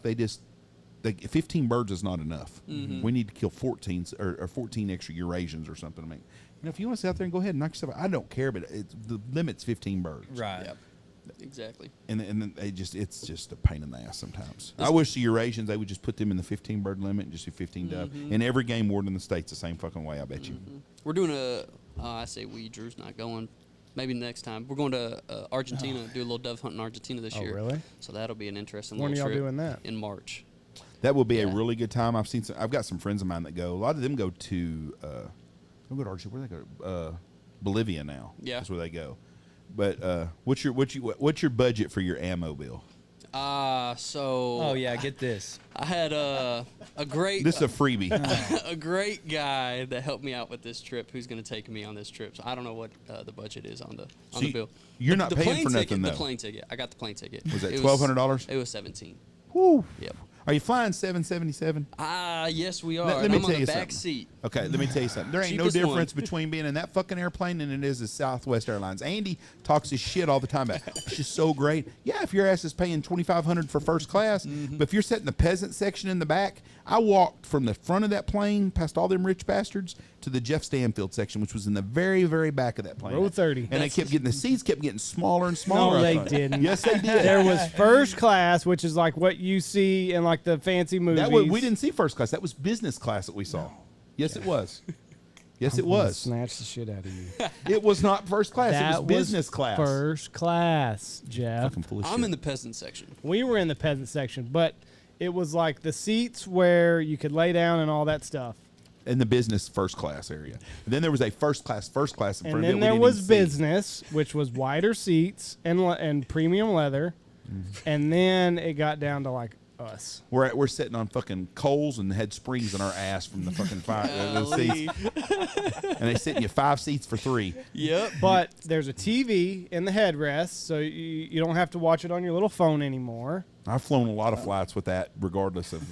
15 birds is not enough. Mm-hmm. We need to kill 14 or 14 extra Eurasians or something. I mean, if you want to sit out there and go ahead and knock yourself out, I don't care. But the limit's 15 birds. Right. Yep. Exactly. And then it's just a pain in the ass sometimes. I wish the Eurasians, they would just put them in the 15 bird limit and just do 15 dove. And every game warden in the state's the same fucking way, I bet you. We're doing I say Drew's not going. Maybe next time. We're going to Argentina, do a little dove hunt in Argentina this Oh, year. really? So that'll be an interesting When are little y'all trip doing that? in March. That will be a Yeah. really good time. I've got some friends of mine that go. A lot of them go to Argentina. Where do they go? Bolivia now. Yeah. That's where they go. But what's your budget for your ammo bill? So Oh, yeah, get this. I had a great This is a freebie. a great guy that helped me out with this trip who's going to take me on this trip. So I don't know what the budget is on the bill. you're not The paying plane for ticket, nothing, The though. plane ticket. I got the plane ticket. Was that It $1,200? It was 17. Whew. Yep. Are you flying 777? Yes, we are. Let And me I'm tell on you the back something. seat. Okay, let me tell you something. There ain't no Cheapest one. difference between being in that fucking airplane than it is Southwest Airlines. Andy talks his shit all the time about it's just so great. Yeah, if your ass is paying $2,500 for first class, but if you're sitting in the peasant section in the back, I walked from the front of that plane past all them rich bastards to the Jeff Stanfield section, which was in the very, very back of that plane. Row 30. And the seats kept getting smaller and smaller. No, I they thought. didn't. Yes, they did. There was first class, which is like what you see in like the fancy movies. We didn't see first class. That was business class that we saw. Yes, it was. Yes, it I'm gonna was. Snatch the shit out of you. It was not first class. That it was business class. First class, Jeff. Fucking full of I'm shit. in the peasant section. We were in the peasant section, but it was like the seats where you could lay down and all that stuff. In the business first class area. And then there was a first class in front And of it. then we there didn't was even see. business, which was wider seats and premium leather. And then it got down to like us. We're sitting on fucking coals and had springs in our ass from the fucking fire the seats. And they sit in you 5 seats for 3. Yep. But there's a TV in the headrest, so you don't have to watch it on your little phone anymore. I've flown a lot of flights with that, regardless of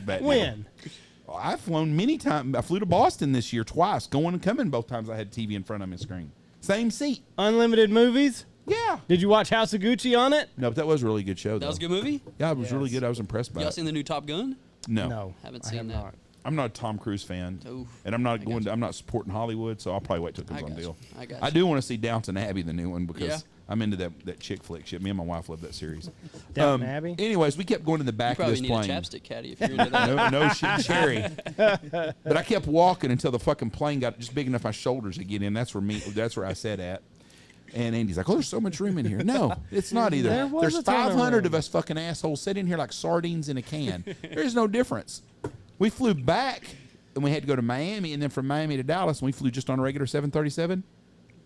that. When? I've flown many times. I flew to Boston this year twice, going and coming. Both times I had TV in front of me screen. Same seat. Unlimited movies? Yeah. Did you watch House of Gucci on it? No, but that was a really good show, though. That was a good movie. Yeah, it was really Yes. good. I was impressed by Y'all it. seen the new Top Gun? No. No, Haven't I seen have that. not. I'm not a Tom Cruise fan, Oof. and I'm not I going. got you. I'm not supporting Hollywood, so I'll probably wait till it comes I on got deal. you. I got I you. do want to see Downton Abbey, the new one, because Yeah. I'm into that chick flick shit. Me and my wife love that series. Downton Abbey? Anyways, we kept going in the You back of probably this need plane. a chapstick caddy if you're into that. No shit, Cherry. But I kept walking until the fucking plane got just big enough my shoulders to get in. That's where I sat at. And Andy's like, "Oh, there's so much room in here." No, it's not either. There was There's a ton of 500 room. of us fucking assholes sitting here like sardines in a can. There's no difference. We flew back, and we had to go to Miami, and then from Miami to Dallas, and we flew just on a regular 737.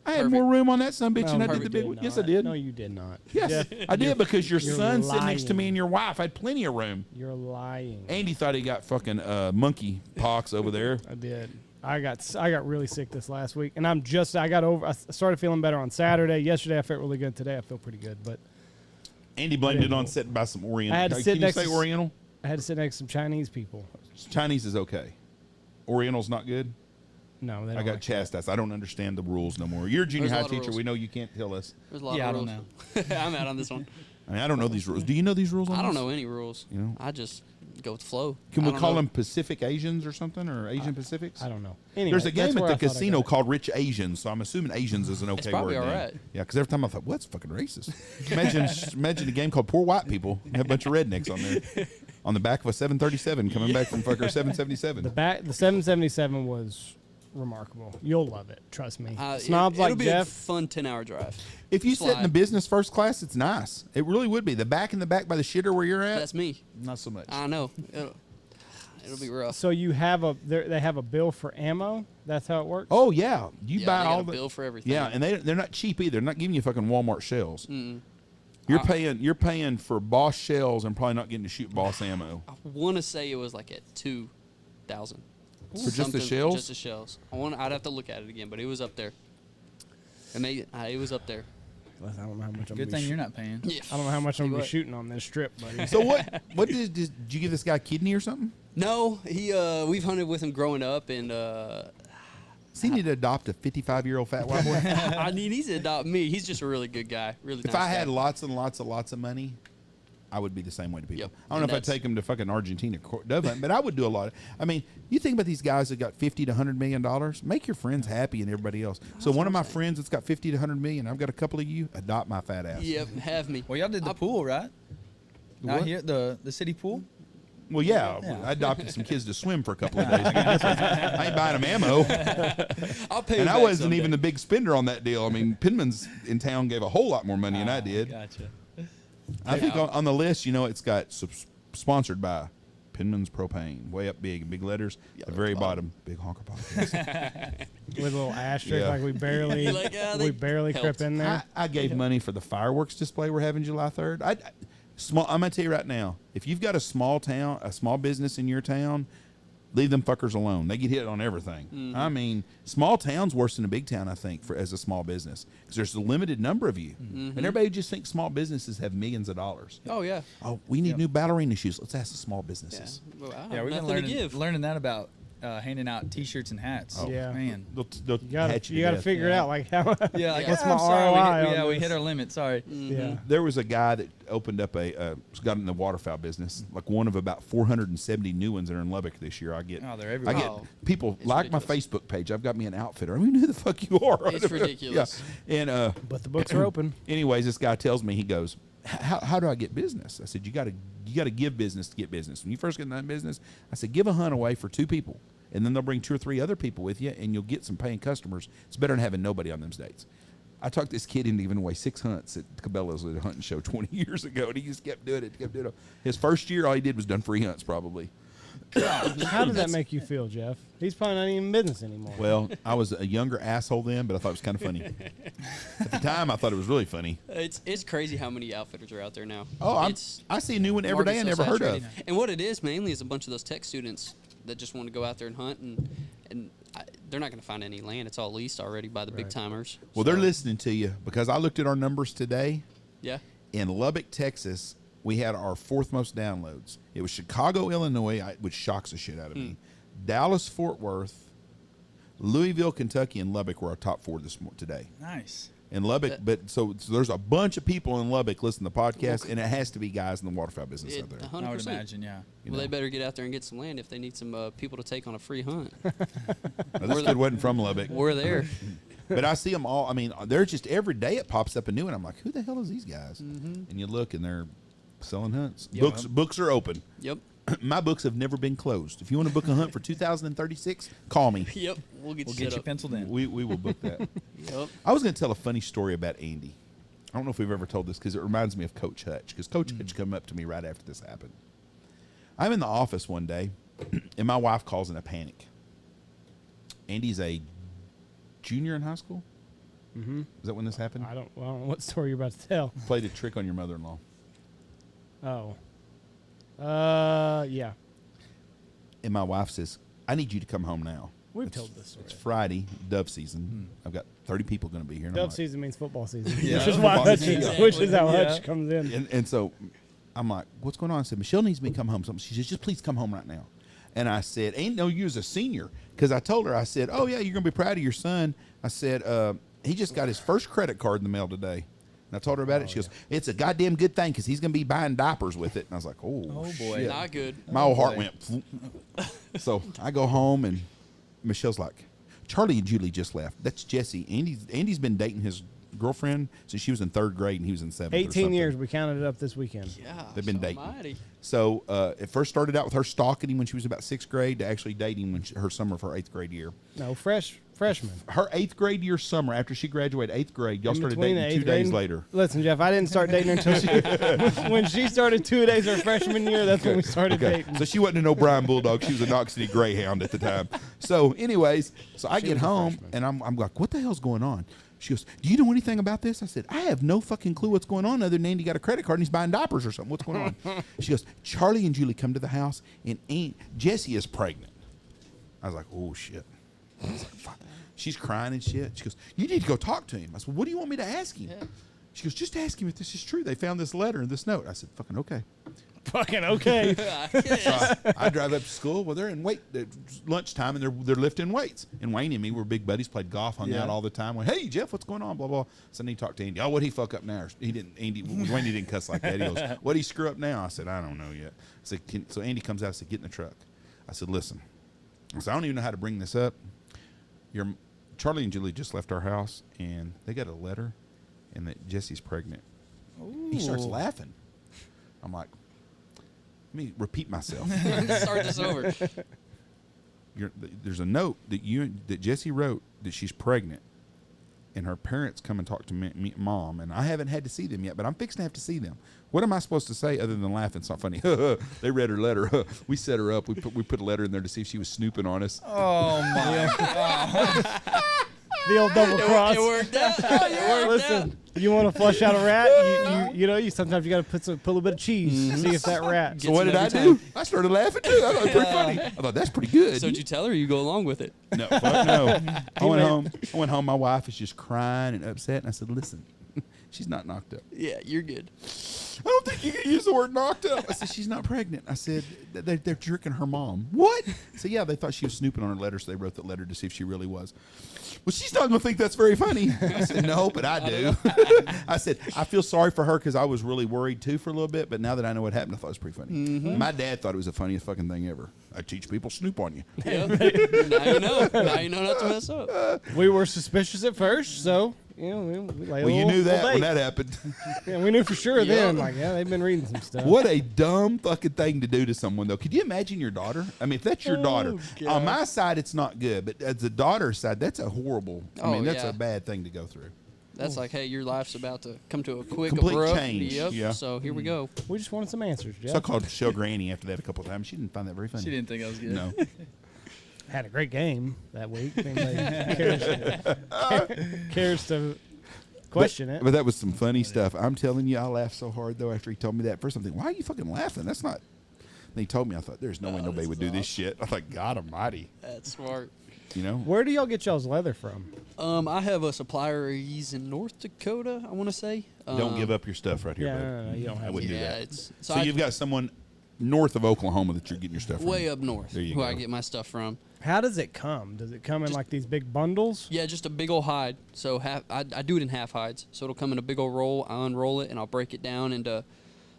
I had more room on that sumbitch than I did the big one. Yes, I did. No, you did not. Yes, I did because your son sitting next to me and your wife had plenty of room. You're lying. Andy thought he got fucking monkey pox over there. I did. I got really sick this last week, and I started feeling better on Saturday. Yesterday I felt really good. Today I feel pretty good, but Andy blamed it on sitting by some Oriental. I had to sit Can next you say to Oriental? I had to sit next to some Chinese people. Chinese is okay. Oriental's not good. No, they don't I got like chastised. I don't understand the rules no more. You're a junior There's a high lot of teacher. rules. We know you can't tell us. There's a lot Yeah, of I rules. don't know. I'm out on this one. I mean, I don't know these rules. Do you know these rules? I don't know any rules. You know? I just go with the flow. Can I we don't call know. them Pacific Asians or something, or Asian Pacifics? I don't know. Anyway, There's a game that's at where the I thought I casino got it. called Rich Asians, so I'm assuming Asians is an okay probably word. all name. right. Yeah, because every time I thought, well, that's fucking racist. Imagine a game called Poor White People. You have a bunch of rednecks on there. On the back of a 737 coming back from fucker 777. The 777 was remarkable. You'll love it. Trust me. Snobs it'll like be Jeff. a fun 10-hour drive. If you Just sit in fly. the business first class, it's nice. It really would be. The back in the back by the shitter where you're at, That's me. not so much. I know. It'll be rough. So you have they have a bill for ammo. That's how it works. Oh yeah, you Yeah, buy they got all a the bill for everything. Yeah, and they're not cheap either. They're not giving you fucking Walmart shells. Mm-mm. You're paying for Boss shells and probably not getting to shoot Boss ammo. I want to say it was like at 2,000 For just the shells? Just the shells. I'd have to look at it again, but it was up there. And it was up there. I don't know how much I'm Good thing you're not paying. Yeah. I don't know how much I'm gonna be What? shooting on this strip, buddy. So what did you give this guy a kidney or something? No, we've hunted with him growing up, and Does he need to adopt a 55-year-old fat white boy? I mean, he's adopt me. He's just a really good guy. Really If nice I had guy. lots and lots of money, I would be the same way to people. Yep. I don't know And if I'd take him to fucking Argentina dove hunting, but I would do a lot. I mean, you think about these guys that got $50 to $100 million. Make your friends happy and everybody else. So one of my friends that's got $50 to $100 million, I've got a couple of you. Adopt my fat ass. Yep, have me. Well, y'all did the pool, right? Out here, the city pool. Well, yeah, Yeah. I adopted some kids to swim for a couple of days. I ain't buying them ammo, I'll pay. and you I back wasn't someday. even the big spender on that deal. I mean, Penman's in town gave a whole lot more money than I did. Gotcha. I think on the list, it's got sponsored by Penman's Propane, way up big letters. At the very bottom, Big Honker Podcast. With a little asterisk, Yeah. like we barely, Like, they we barely helped. crept in there. I gave money for the fireworks display we're having July 3rd. I'm gonna tell you right now, if you've got a small town, a small business in your town, leave them fuckers alone. They get hit on everything. Mm-hmm. I mean, small town's worse than a big town, I think, as a small business, because there's a limited number of you, and everybody just thinks small businesses have millions of dollars. Oh yeah. Oh, we need new ballerina shoes. Let's ask the small businesses. Well, I have Yeah, we've been nothing to give. learning that about handing out T-shirts and hats. Oh. Yeah. man. They'll You gotta, hatch you gotta death. figure it out, like how. Yeah, like, what's "Ah, my I'm sorry, ROI on we this?" hit our limit. Sorry. Yeah. There was a guy that opened up got in the waterfowl business, like one of about 470 new ones that are in Lubbock this year. Oh, they're I everywhere. get Oh, people it's like my ridiculous. Facebook page. I've got me an outfitter. I mean, who the fuck you are? It's ridiculous. Yeah. And But the books are open. anyways, this guy tells me, he goes, how do I get business? I said, you got to give business to get business. When you first get in that business, I said, give a hunt away for 2 people, and then they'll bring 2 or 3 other people with you, and you'll get some paying customers. It's better than having nobody on them dates. I talked this kid into giving away 6 hunts at Cabela's at a hunting show 20 years ago, and he just kept doing it. His first year, all he did was done free hunts, probably. How does that make you feel, Jeff? He's probably not even in business anymore. Well, I was a younger asshole then, but I thought it was kind of funny. At the time, I thought it was really funny. It's crazy how many outfitters are out there now. Oh, It's I see a new one every day I market's so never heard of. saturated. And what it is mainly is a bunch of those tech students that just want to go out there and hunt, and they're not going to find any land. It's all leased already by the big timers. Well, they're So, listening to you because I looked at our numbers today. Yeah. In Lubbock, Texas, we had our 4th most downloads. It was Chicago, Illinois, which shocks the shit out of me. Dallas, Fort Worth, Louisville, Kentucky, and Lubbock were our top 4 today. Nice. In Lubbock, but so there's a bunch of people in Lubbock listening to the podcast, and it has to be guys in the waterfowl business out there. 100%. I would imagine, yeah. Well, they better get out there and get some land if they need some people to take on a free hunt. Now, this kid wasn't from Lubbock. We're there. But I see them all. I mean, they're just every day it pops up a new one. I'm like, who the hell is these guys? And you look, and they're selling hunts. Yep. Books are open. Yep. My books have never been closed. If you want to book a hunt for 2036, call me. Yep. We'll get We'll you get set you up. penciled in. We will book that. Yep. I was going to tell a funny story about Andy. I don't know if we've ever told this because it reminds me of Coach Hutch. Because Coach Hutch come up to me right after this happened. I'm in the office one day, And my wife calls in a panic. Andy's a junior in high school. Mm-hmm. Is that when this happened? I don't know what story you're about to tell. Played a trick on your mother-in-law. Oh. Yeah. And my wife says, I need you to come home now. We've told this story. It's Friday, dove season. I've got 30 people going to be here. And I'm Dove like, season means football season, Yeah. which is why Football Hutch, season. which is how Yeah. Hutch comes in. and so I'm like, what's going on? I said, Michelle needs me to come home. She says, just please come home right now. And I said, ain't no you as a senior. Because I told her, I said, oh, yeah, you're going to be proud of your son. I said, he just got his first credit card in the mail today. And I told her about it. She goes, it's a goddamn good thing because he's going to be buying diapers with it. And I was like, oh, boy. shit. Not good. My whole heart boy. went. Floop. So I go home and Michelle's like, Charlie and Julie just left. That's Jesse. Andy's been dating his girlfriend since she was in 3rd grade and he was in 7th. 18 years. We counted it up this weekend. Yeah, They've been dating. almighty. So it first started out with her stalking him when she was about 6th grade to actually dating when her summer of her 8th grade year. No, freshman. Her 8th grade year summer after she graduated 8th grade, y'all In started between dating the 2 eighth days grade- later. Listen, Jeff, I didn't start dating her until when she started 2 days her freshman year. That's when we started dating. So she wasn't an O'Brien Bulldog. She was a Knox City Greyhound at the time. So anyways, so I get was a home freshman. and I'm like, what the hell's going on? She goes, do you know anything about this? I said, I have no fucking clue what's going on other than Andy got a credit card and he's buying diapers or something. What's going on? She goes, Charlie and Julie come to the house and Jessie is pregnant. I was like, oh, shit. I was like, fuck. She's crying and shit. She goes, you need to go talk to him. I said, well, what do you want me to ask him? Yeah. She goes, just ask him if this is true. They found this letter and this note. I said, fucking okay. Fucking okay. I drive up to school. Well, they're in lunchtime, and they're lifting weights. And Wayne and me were big buddies, played golf, hung out all the time. Went, hey, Jeff, what's going on? Blah, blah. So then he talked to Andy. Oh, what'd he fuck up now? He didn't. Wayne didn't cuss like that. He goes, what'd he screw up now? I said, I don't know yet. I said, so Andy comes out. I said, get in the truck. I said, listen. I said, I don't even know how to bring this up. Charlie and Julie just left our house, and they got a letter, and that Jesse's pregnant. Ooh. He starts laughing. I'm like, let me repeat myself. Start this over. There's a note that Jessie wrote that she's pregnant, and her parents come and talk to me, mom, and I haven't had to see them yet, but I'm fixing to have to see them. What am I supposed to say other than laugh? It's not funny. They read her letter. We set her up. We put a letter in there to see if she was snooping on us. Oh my God. The old double cross. It worked out. It worked Listen, you want to flush out a rat? You sometimes you got to put a little bit of cheese to see if that rat. So what did I do? I started laughing too. I thought it was pretty funny. I thought that's pretty good. So did you tell her or you go along with it? No, fuck no. I went home. My wife is just crying and upset, and I said, "Listen, she's not knocked up. Yeah, you're good. I don't think you can use the word knocked up." I said, "She's not pregnant." I said, "They're jerking her mom." What? So yeah, they thought she was snooping on her letter, so they wrote that letter to see if she really was. Well, she's not going to think that's very funny. I said, no, but I do. I said, I feel sorry for her because I was really worried too for a little bit, but now that I know what happened, I thought it was pretty funny. Mm-hmm. My dad thought it was the funniest fucking thing ever. I teach people snoop on you. Yeah. Now you know. Now you know not to mess up. We were suspicious at first, so we laid Well, you knew that when bait. that happened. Yeah, we knew for sure Yeah. then. Like, yeah, they've been reading some stuff. What a dumb fucking thing to do to someone, though. Could you imagine your daughter? I mean, if that's your daughter, God. on my side, it's not good, but as the daughter's side, that's a horrible. I mean, that's yeah. a bad thing to go through. That's like, hey, your life's about to come to a quick, Complete abrupt change. Yep. Yeah. So here we go. We just wanted some answers, Jeff. So I called Michelle Granny after that a couple of times. She didn't find that very funny. She didn't think I was good. No. Had a great game that week. If anybody cares to question it. But that was some funny stuff. I'm telling you, I laughed so hard, though, after he told me that. First, I'm thinking, why are you fucking laughing? That's not. Then he told me, I thought, there's no way nobody would do this shit. I thought, God almighty. That's smart. You know? Where do y'all get y'all's leather from? I have a supplier. He's in North Dakota, I want to say. Don't give up your stuff right here, Yeah, bud. no, you don't I have wouldn't to. do Yeah, that. it's So I- you've got someone north of Oklahoma that you're getting your stuff from. way up north There you who go. I get my stuff from. How does it come? Does it come in like these big bundles? Yeah, just a big old hide. So I do it in half hides. So it'll come in a big old roll. I unroll it and I'll break it down into,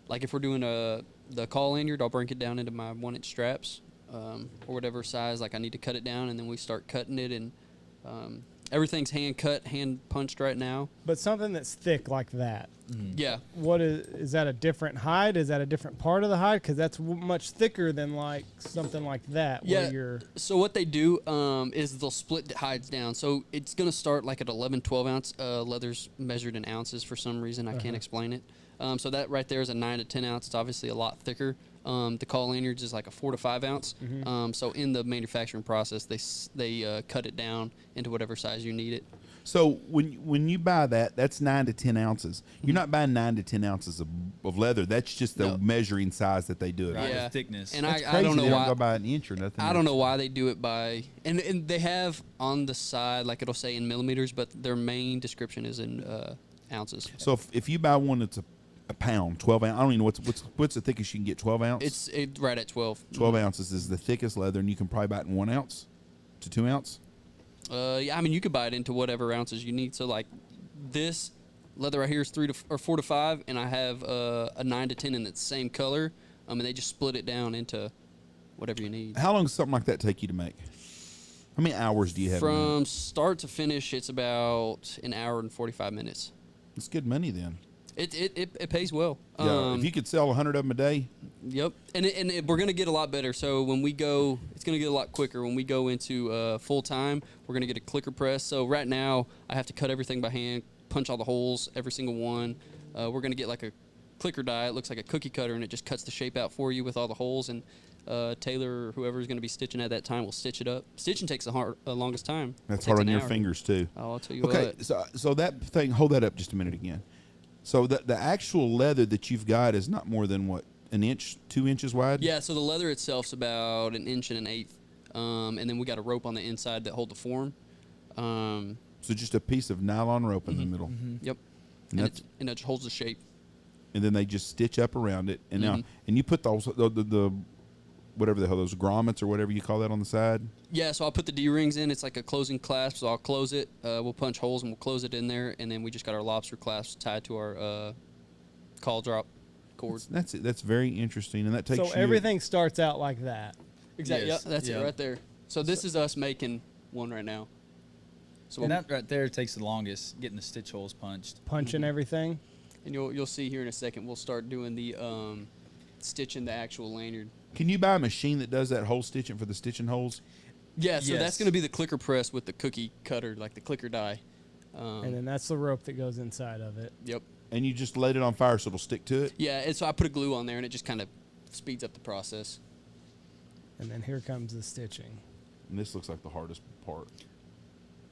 like if we're doing the call lanyard, I'll break it down into my 1-inch straps, or whatever size. Like I need to cut it down, and then we start cutting it, and everything's hand cut, hand punched right now. But something that's thick like that. Yeah. What is that? A different hide? Is that a different part of the hide? Because that's much thicker than like something like that. Yeah. Where you're So what they do is they'll split the hides down. So it's going to start like at 11, 12 ounce. Leather's measured in ounces for some reason. I can't explain it. So that right there is a 9 to 10 ounce. It's obviously a lot thicker. The call lanyards is like a 4 to 5 ounce. So in the manufacturing process, they cut it down into whatever size you need it. So when you buy that, that's 9 to 10 ounces. You're not buying 9 to 10 ounces of leather. That's just the measuring size that they do it. Right, with. Yeah. the thickness. And That's I crazy. don't know They why. don't go by an inch or nothing. I don't know why they do it by, and they have on the side, like it'll say in millimeters, but their main description is in ounces. So if you buy one that's a pound, 12 ounce, I don't even know what's the thickest you can get. 12 ounce. It's right at 12. 12 ounces is the thickest leather, and you can probably buy it in 1 ounce to 2 ounce. Yeah, I mean you could buy it into whatever ounces you need. So like this leather right here is 4 to 5, and I have a 9 to 10 in the same color. And they just split it down into whatever you need. How long does something like that take you to make? How many hours do you have? From start to finish, it's about an hour and 45 minutes. It's good money then. It pays well. Yeah, if you could sell 100 of them a day. Yep, and we're gonna get a lot better. So when we go, it's gonna get a lot quicker. When we go into full time, we're gonna get a clicker press. So right now, I have to cut everything by hand, punch all the holes, every single one. We're gonna get like a clicker die. It looks like a cookie cutter, and it just cuts the shape out for you with all the holes. And Taylor or whoever is gonna be stitching at that time will stitch it up. Stitching takes the longest time. That's It takes hard on an your hour. fingers too. Oh, I'll tell you Okay, what. so that thing, hold that up just a minute again. So the actual leather that you've got is not more than what, an inch, 2 inches wide? Yeah, so the leather itself's about 1 inch and 1/8, and then we got a rope on the inside that hold the form. So just a piece of nylon rope in the middle. Yep, And, that's, and it just holds the shape. and then they just stitch up around it. And now, Mhm. and you put those, the whatever the hell, those grommets or whatever you call that on the side? Yeah, so I'll put the D-rings in. It's like a closing clasp, so I'll close it. We'll punch holes and we'll close it in there, and then we just got our lobster clasps tied to our call drop cord. That's it. That's very interesting. And that takes So you... everything starts out like that. Exactly. Yes, Yep, that's yeah. it right there. So this is us making one right now. So And that right there takes the longest, getting the stitch holes punched. Punching everything. and you'll see here in a second. We'll start doing the stitching the actual lanyard. Can you buy a machine that does that hole stitching for the stitching holes? Yeah, so that's Yes. going to be the clicker press with the cookie cutter, like the clicker die. And then that's the rope that goes inside of it. Yep. And you just light it on fire so it'll stick to it? Yeah, and so I put a glue on there, and it just kind of speeds up the process. And then here comes the stitching. And this looks like the hardest part.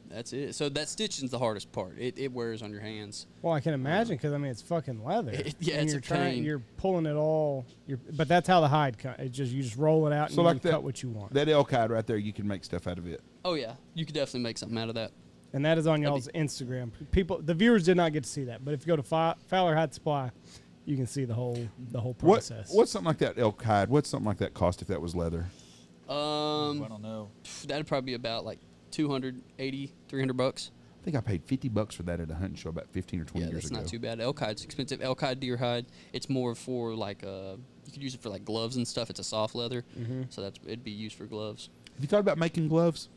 That's it. So that stitching's the hardest part. It wears on your hands. Well, I can imagine because I mean it's fucking leather. Yeah, and it's you're a pain. You're pulling it all. But that's how the hide cut. It just you just roll it out and So you like that- cut what you want. That elk hide right there, you can make stuff out of it. Oh yeah, you could definitely make something out of that. And that is on That'd y'all's Instagram. People, the viewers did not get to see that, but if you go to Fowler Hide Supply, you can see the whole process. What's something like that elk hide? What's something like that cost if that was leather? I don't know. That'd probably be about like $280, $300. I think I paid $50 for that at a hunting show about 15 or 20 Yeah, years that's ago. not too bad. Elk hide's expensive. Elk hide, deer hide, it's more for like you could use it for like gloves and stuff. It's a soft leather, so it'd be used for gloves. Have you thought about making gloves?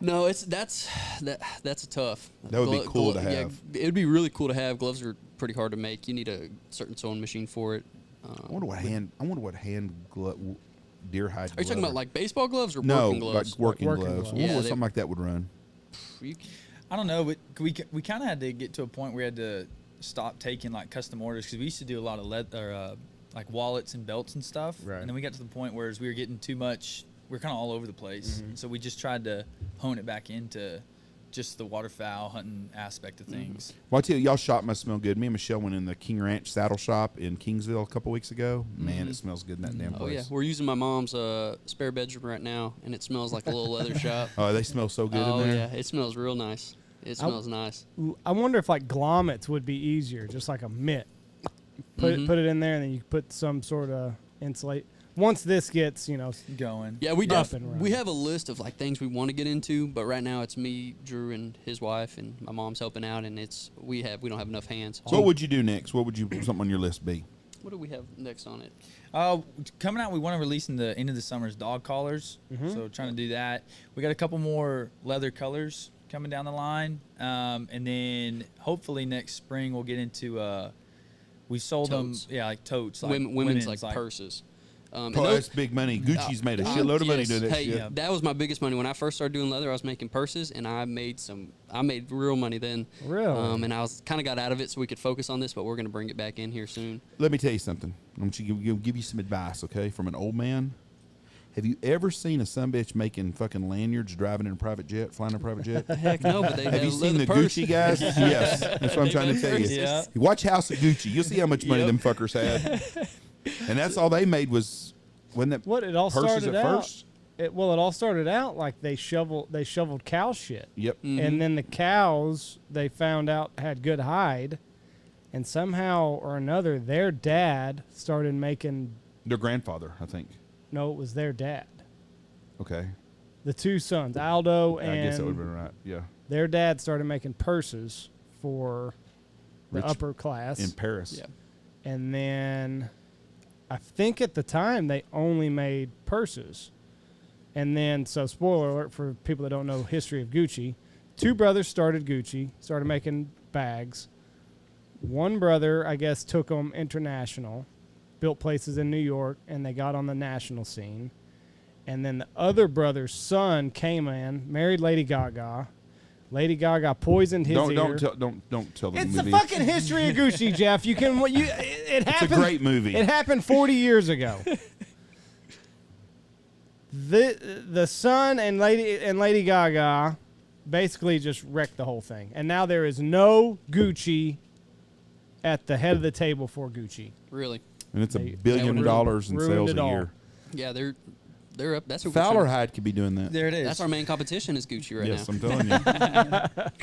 No, that's a tough. That would be cool to have. Yeah, it'd be really cool to have. Gloves are pretty hard to make. You need a certain sewing machine for it. I wonder what hand deer hide. Are you talking about like baseball gloves or no, working gloves? like working Working gloves? gloves. I wonder Yeah, what they- something like that would run. You- I don't know, but we kind of had to get to a point where we had to stop taking like custom orders because we used to do a lot of leather, like wallets and belts and stuff. Right. And then we got to the point where as we were getting too much, we were kind of all over the place. So we just tried to hone it back into just the waterfowl hunting aspect of things. Well, I tell you, y'all shop must smell good. Me and Michelle went in the King Ranch saddle shop in Kingsville a couple weeks ago. Man, it smells good in that damn Oh place. yeah, we're using my mom's spare bedroom right now, and it smells like a little leather shop. Oh, they smell so good Oh in there. yeah, it smells real nice. It smells nice. I wonder if like glommets would be easier, just like a mitt. Put it in there, and then you put some sort of insulate. Once this gets, Going. Yeah, we Up and running. we have a list of like things we want to get into, but right now it's me, Drew, and his wife, and my mom's helping out, and we don't have enough hands. So what would you do next? What would something on your list be? What do we have next on it? Coming out, we want to release in the end of the summer's dog collars. So trying to do that. We got a couple more leather colors coming down the line, and then hopefully next spring we'll get into. We sold Totes. them, yeah, like totes, like Women's like purses. And Oh, those- that's big money. Gucci's made a shitload of money yes. doing that Hey, shit. that was my biggest money when I first started doing leather. I was making purses, and I made real money then. Really? And I was kind of got out of it so we could focus on this, but we're gonna bring it back in here soon. Let me tell you something. I want you to give you some advice, okay, from an old man. Have you ever seen a sumbitch making fucking lanyards, driving in a private jet, flying in a private jet? Heck no, but they Have you seen the leather purse. Gucci guys? Yes, that's what I'm trying to tell you. Yeah. Watch House of Gucci. You'll see how much money Yep. them fuckers had. And that's all they made was when that What it all purses started at out. first. It all started out like they shoveled cow shit. Yep. And then the cows they found out had good hide, and somehow or another their dad started making. Their grandfather, I think. No, it was their dad. Okay. The two sons, Aldo and I guess that would have been right. Yeah. their dad started making purses for the Rich upper class. in Paris. Yeah. And then I think at the time they only made purses. And then, so spoiler alert for people that don't know the history of Gucci, two brothers started Gucci, started making bags. One brother, I guess, took them international, built places in New York, and they got on the national scene. And then the other brother's son came in, married Lady Gaga. Lady Gaga poisoned his ear. Don't tell the It's movie. the fucking history of Gucci, Jeff. You can it It's a happened. great movie. It happened 40 years ago. The son and Lady Gaga basically just wrecked the whole thing, and now there is no Gucci at the head of the table for Gucci. Really? And it's They- $1 billion in ruined sales it a all. year. Yeah, they're up. That's who we're Fowler trying- Hide could be doing that. There it is. That's our main competition is Gucci right yes, now. I'm telling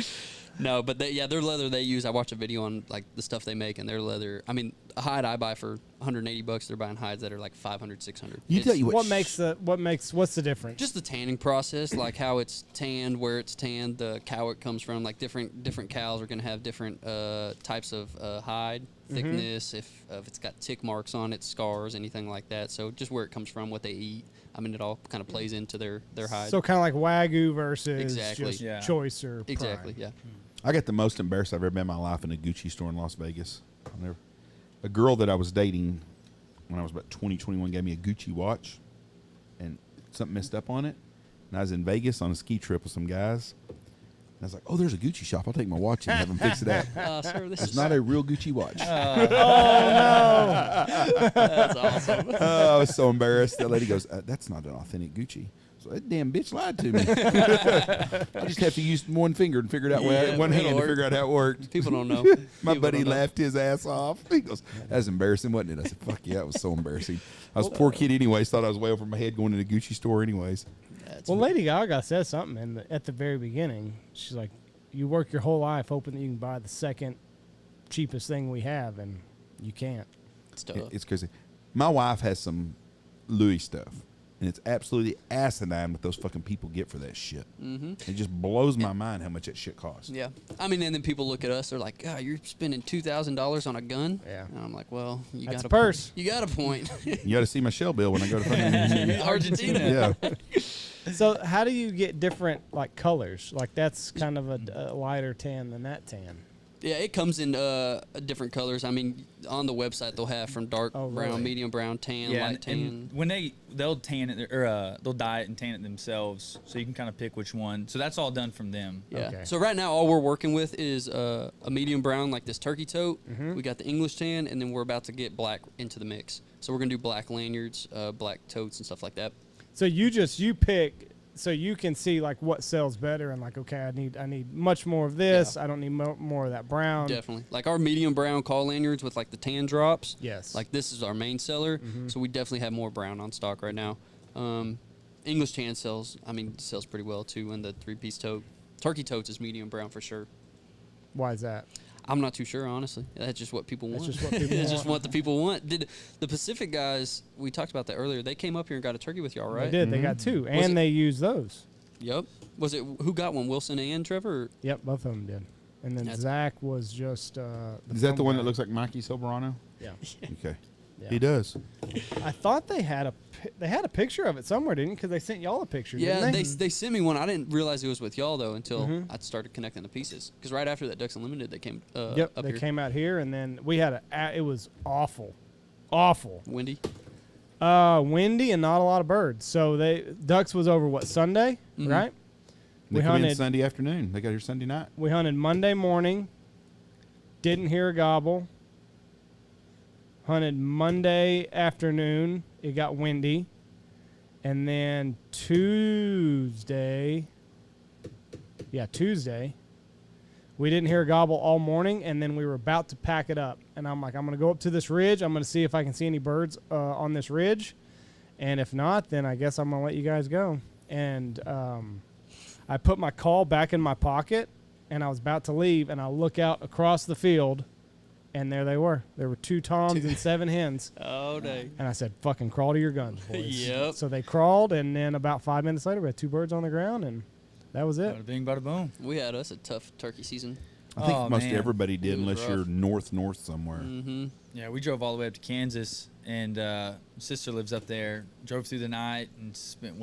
you. No, but their leather they use. I watched a video on like the stuff they make and their leather. I mean, a hide I buy for $180. They're buying hides that are like 500, 600. You tell you What's the difference? Just the tanning process, like how it's tanned, where it's tanned, the cow it comes from. Like different cows are going to have different types of hide thickness. If it's got tick marks on it, scars, anything like that. So just where it comes from, what they eat. I mean, it all kind of plays into their hide. So kind of like Wagyu versus Exactly. just Yeah. choice or Exactly. prime. Yeah. I got the most embarrassed I've ever been in my life in a Gucci store in Las Vegas. A girl that I was dating when I was about 20, 21 gave me a Gucci watch, and something messed up on it. And I was in Vegas on a ski trip with some guys. And I was like, oh, there's a Gucci shop. I'll take my watch and have them fix it out. Sir, this It's is not a real Gucci watch. that's awesome. I was so embarrassed. That lady goes, that's not an authentic Gucci. So that damn bitch lied to me. I just have to use one finger and figure it out. Yeah, One hand it'll to figure out how it worked. People don't know. My People buddy don't know. laughed his ass off. He goes, "That's embarrassing, wasn't it?" I said, "Fuck yeah, it was so embarrassing." I was a poor kid, anyways. Thought I was way over my head going to the Gucci store, anyways. That's Well, Lady Gaga says something at the very beginning. She's like, "You work your whole life hoping that you can buy the second cheapest thing we have, and you can't." stuff. It's crazy. My wife has some Louis stuff, and it's absolutely asinine what those fucking people get for that shit. Mm-hmm. It just blows my mind how much that shit costs. Yeah, I mean, and then people look at us. They're like, "God, you're spending $2,000 on a gun." Yeah. and I'm like, "Well, you That's got a a purse. You got a point. You got to see my shell bill when I go to fucking Argentina. yeah. So how do you get different like colors? Like that's kind of a lighter tan than that tan. Yeah, it comes in different colors. I mean, on the website they'll have from dark Oh, brown, really? medium brown, tan, Yeah, light tan. and when they'll tan it or they'll dye it and tan it themselves, so you can kind of pick which one. So that's all done from them. Yeah. Okay. So right now, all we're working with is a medium brown, like this turkey tote. Mm-hmm. We got the English tan, and then we're about to get black into the mix. So we're gonna do black lanyards, black totes, and stuff like that. So you pick, so you can see like what sells better, and like, okay, I need much more of this. Yeah. I don't need more of that brown. Definitely. Like our medium brown call lanyards with like the tan drops. Yes. Like this is our main seller. So we definitely have more brown on stock right now. English tan sells pretty well too. And the 3-piece tote, turkey totes is medium brown for sure. Why is that? I'm not too sure, honestly. That's just what people want. That's just what people It's just want. what the people want. Did the Pacific guys? We talked about that earlier. They came up here and got a turkey with y'all, right? They did. They got two, Was and it- they use those. Yep. Was it who got one? Wilson and Trevor? Or? Yep, both of them did. And then That's- Zach was just. Is that the one that guy. looks like Mikey Soberano? Yeah. Okay. Yeah. He does. I thought they had a picture of it somewhere, didn't? Because they sent y'all a picture. Yeah, didn't they sent me one. I didn't realize it was with y'all though until Mm-hmm. I started connecting the pieces. Because right after that Ducks Unlimited, they came. Yep, up they here. came out here, and then we had it was awful, awful. Windy. Windy and not a lot of birds. So ducks was over Sunday, right? They come in Sunday afternoon. They got here Sunday night. We hunted Monday morning. Didn't hear a gobble. Hunted Monday afternoon. It got windy. And then Tuesday, we didn't hear a gobble all morning, and then we were about to pack it up. And I'm like, I'm going to go up to this ridge. I'm going to see if I can see any birds on this ridge. And if not, then I guess I'm going to let you guys go. And I put my call back in my pocket, and I was about to leave, and I look out across the field, and there they were. There were 2 toms and 7 hens. Oh, dang. And I said, fucking crawl to your guns, boys. Yep. So they crawled, and then about 5 minutes later, we had 2 birds on the ground, and that was it. Bada bing, bada boom. We had us a tough turkey season. I think most man. everybody did, It was unless you're rough. north somewhere. Mm-hmm. Yeah, we drove all the way up to Kansas, and sister lives up there. Drove through the night and spent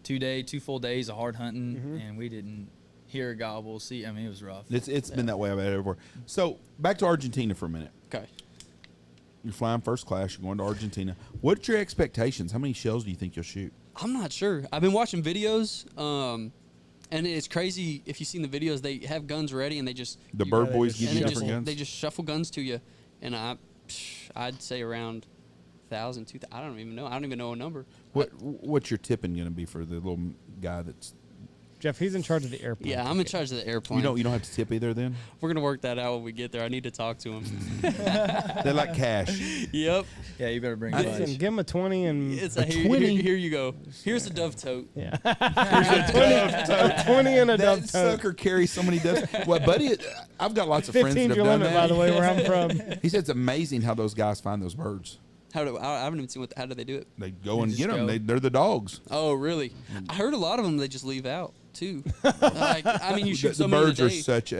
2 full days of hard hunting, and we didn't hear a gobble. See, I mean, it was rough. It's been that way about everywhere. So back to Argentina for a minute. Okay. You're flying first class. You're going to Argentina. What's your expectations? How many shells do you think you'll shoot? I'm not sure. I've been watching videos, and it's crazy. If you've seen the videos, they have guns ready, and they just The bird boys just give and you they different just, guns. they just shuffle guns to you, and I'd say around 1,000, 2,000. I don't even know. I don't even know a number. What's your tipping going to be for the little guy that's? Jeff, he's in charge of the airplane. Yeah, I'm in charge of the airplane. You don't have to tip either. Then We're gonna work that out when we get there. I need to talk to him. they like cash. Yep. Yeah, you better bring Listen, lunch. give him a 20 and It's a here, 20. here you go. Here's a dove tote. yeah. a 20 and a dove That tote. sucker carries so many doves. Well, buddy, I've got lots of friends that 15's have your done limit, that. by the way, where I'm from. He said it's amazing how those guys find those birds. I haven't even seen how do they do it? They go and just get them. go. They're the dogs. Oh, really? I heard a lot of them they just leave out too. Like, I mean, you shoot The so many birds a are day. such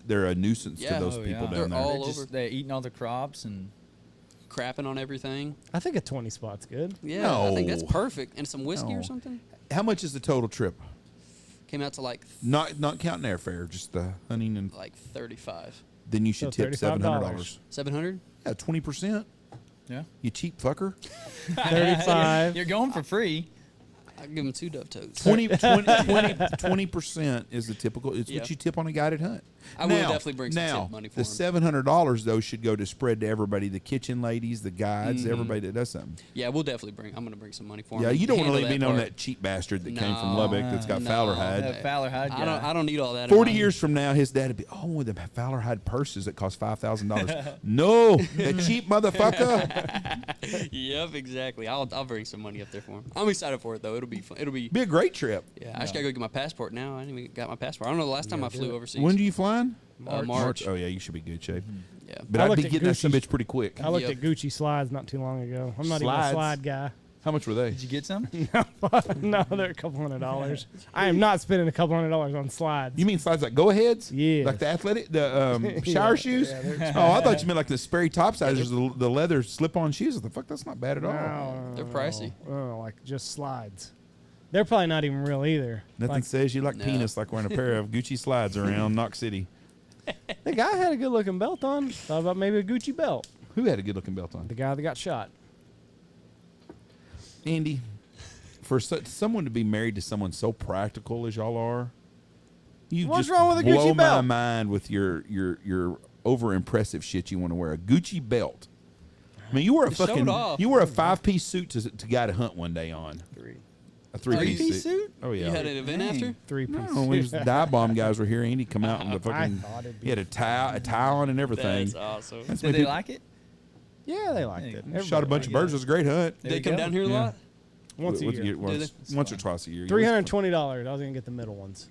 they're a nuisance Yeah. to those Oh, people yeah. down They're there. all over. They're eating all the crops and Crapping on everything. I think a 20 spot's good. Yeah, I think that's No. perfect. And some whiskey No. or something. How much is the total trip? Came out to like Not counting airfare, just the hunting and. 35. Then you should So tip $35. $700. 700. Yeah, 20%. yeah. You cheap fucker. 35. You're going for free. I give them 2 dove totes. 20% is the typical. It's Yeah. what you tip on a guided hunt. I will definitely bring some tip money for the him. $700 though should go to spread to everybody: the kitchen ladies, the guides, Mm-hmm. everybody that does something. Yeah, we'll definitely bring. I'm gonna bring some money for him. Yeah, you don't want to Handle leave me on part. that cheap bastard that came from No, Lubbock that's got no. Fowler Hide. That Fowler Hide guy. I don't need all that. in 40 mine. years from now, his dad would be, oh, the Fowler Hide purses that cost $5,000. No, that cheap motherfucker. Yep, exactly. I'll bring some money up there for him. I'm excited for it though. It'll be fun. It'll be. Be a great trip. Yeah, I just gotta go get my passport now. I ain't even got my passport. I don't know the last time I flew overseas. When do you flying? March. Oh yeah, you should be in good shape. Yeah. But I I'd looked be at getting that some Gucci's- bitch pretty quick. I looked Yep. at Gucci slides not too long ago. I'm not even Slides? a slide guy. How much were they? Did you get some? No, they're a couple $100. I am not spending a couple $100 on slides. You mean slides like go-aheads? Yes. Like the athletic, the shower shoes? yeah, Oh, I thought you meant like the Sperry topsizers, the leather slip-on shoes. The fuck, that's not bad at all. No, They're pricey. Oh, like just slides. They're probably not even real either. Nothing Like, says you like No. penis like wearing a pair of Gucci slides around Knox City. the guy had a good looking belt on. Thought about maybe a Gucci belt. Who had a good-looking belt on? The guy that got shot. Andy, for someone to be married to someone so practical as y'all are, you What's just wrong with a blow Gucci my belt? mind with your over impressive shit you want to wear. A Gucci belt. I mean, you wore a Show it fucking off. you wore a 5-piece suit to guy to hunt one day on. A 3-piece Three-piece suit? Oh yeah. You had an event Dang. after? 3-piece. No, when the dive bomb guys were here, Andy come out and the fucking thought it'd be he had a tie on and everything. That's awesome. That's Did when they people like it? Yeah, they liked it. Yeah. shot a bunch of birds. It was a great hunt. They you come go. down here a Yeah. lot? Once a year. Once or twice a year. $320. I was gonna get the middle ones.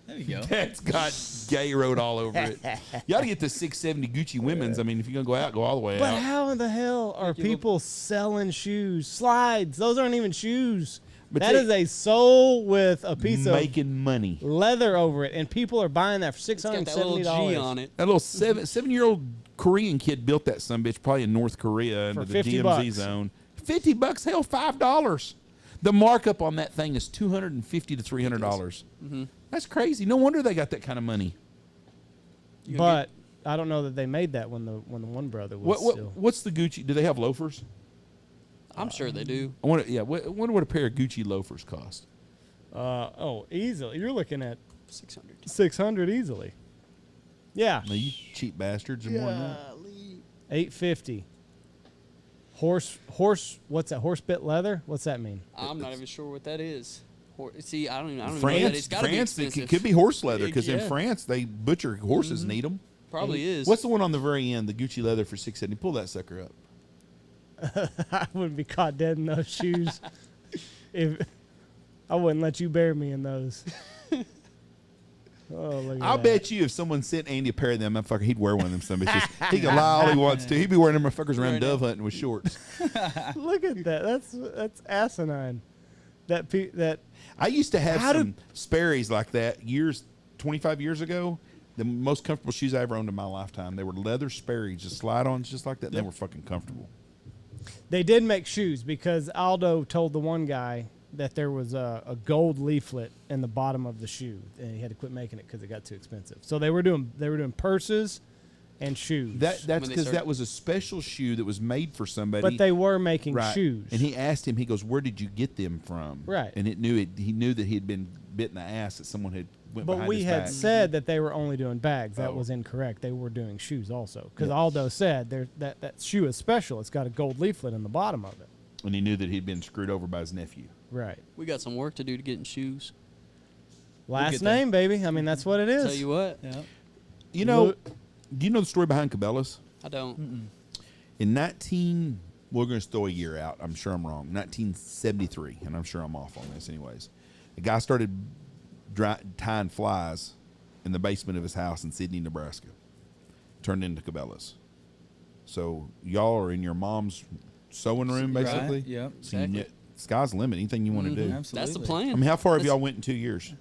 There you go. That's got gay road all over it. You ought to get the 670 Gucci women's. I mean, if you're gonna go out, go all the way But out. how in the hell are people selling shoes? Slides. Those aren't even shoes. But That they- is a sole with a piece Making money. of leather over it, and people are buying that for It's got that little $670 G on it. That little 7-year-old Korean kid built that sumbitch probably in North Korea For into the $50 DMZ zone. $50, hell, $5. The markup on that thing is $250 to $300. That's crazy. No wonder they got that kind of money. You gonna But I don't know that they made that when the one brother was still. What's the Gucci? Do they have loafers? I'm sure they do. I wonder what a pair of Gucci loafers cost. Easily. You're looking at 600. 600 easily. Yeah. No, you cheap bastards are more than that. $850. Horse. What's that? Horse bit leather. What's that mean? I'm not even sure what that is. See, I don't even know that. France, It's gotta be expensive. it could be horse leather because in Yeah. France they butcher horses, need them. Probably is. What's the one on the very end? The Gucci leather for $670. Pull that sucker up. I wouldn't be caught dead in those shoes. If I wouldn't let you bury me in those. Oh, look at I'll that. bet you if someone sent Andy a pair of them, motherfucker, he'd wear one of them. Some bitches. He can lie all he wants to. He'd be wearing them motherfuckers around dove hunting with shorts. Look at that. That's asinine. That I used to have some Sperry's like that 25 years ago. The most comfortable shoes I ever owned in my lifetime. They were leather Sperry's, just slide-ons, just like that. And they were fucking comfortable. They did make shoes because Aldo told the one guy that there was a gold leaflet in the bottom of the shoe, and he had to quit making it because it got too expensive. So they were doing purses and shoes. That's because that was a special shoe that was made for somebody. But they were making shoes. And he asked him, he goes, "Where did you get them from?" Right. And he knew that he had been bit in the ass that someone had went But behind we his had back. said that they were only doing bags. That Oh. was incorrect. They were doing shoes also. Because Aldo said that shoe is special. It's got a gold leaflet in the bottom of it. And he knew that he'd been screwed over by his nephew. Right. We got some work to do to get in shoes. Last get there. name, baby. I mean, that's what it is. Tell you what, Yeah. You know, Look- do you know the story behind Cabela's? I don't. In we're going to throw a year out. I'm sure I'm wrong. 1973, and I'm sure I'm off on this anyways. A guy started tying flies in the basement of his house in Sidney, Nebraska. Turned into Cabela's. So y'all are in your mom's sewing room, Right, basically. yep. So you Exactly. sky's the limit. Anything you want to do. Absolutely. That's the plan. I mean, how far have That's- y'all went in 2 years?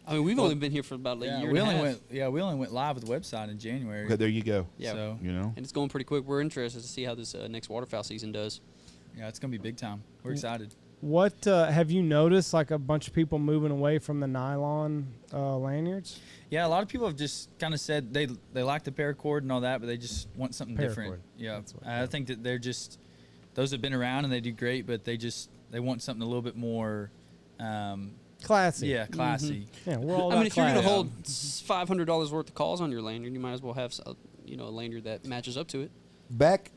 I mean, we've only been here for about a Yeah, year we and a only half. we only went live with the website in January. Okay, there you go. Yeah. So You know, And it's going pretty quick. We're interested to see how this next waterfowl season does. yeah, it's gonna be big time. We're excited. What have you noticed? Like a bunch of people moving away from the nylon lanyards. Yeah, a lot of people have just kind of said they like the paracord and all that, but they just want something different. Paracord. Yeah, That's what- I think that they're just those have been around and they do great, but they want something a little bit more, Classy. yeah, classy. Yeah, we're all I mean, about if you're going to class. hold $500 worth of calls on your lanyard, you might as well have a lanyard that matches up to it. back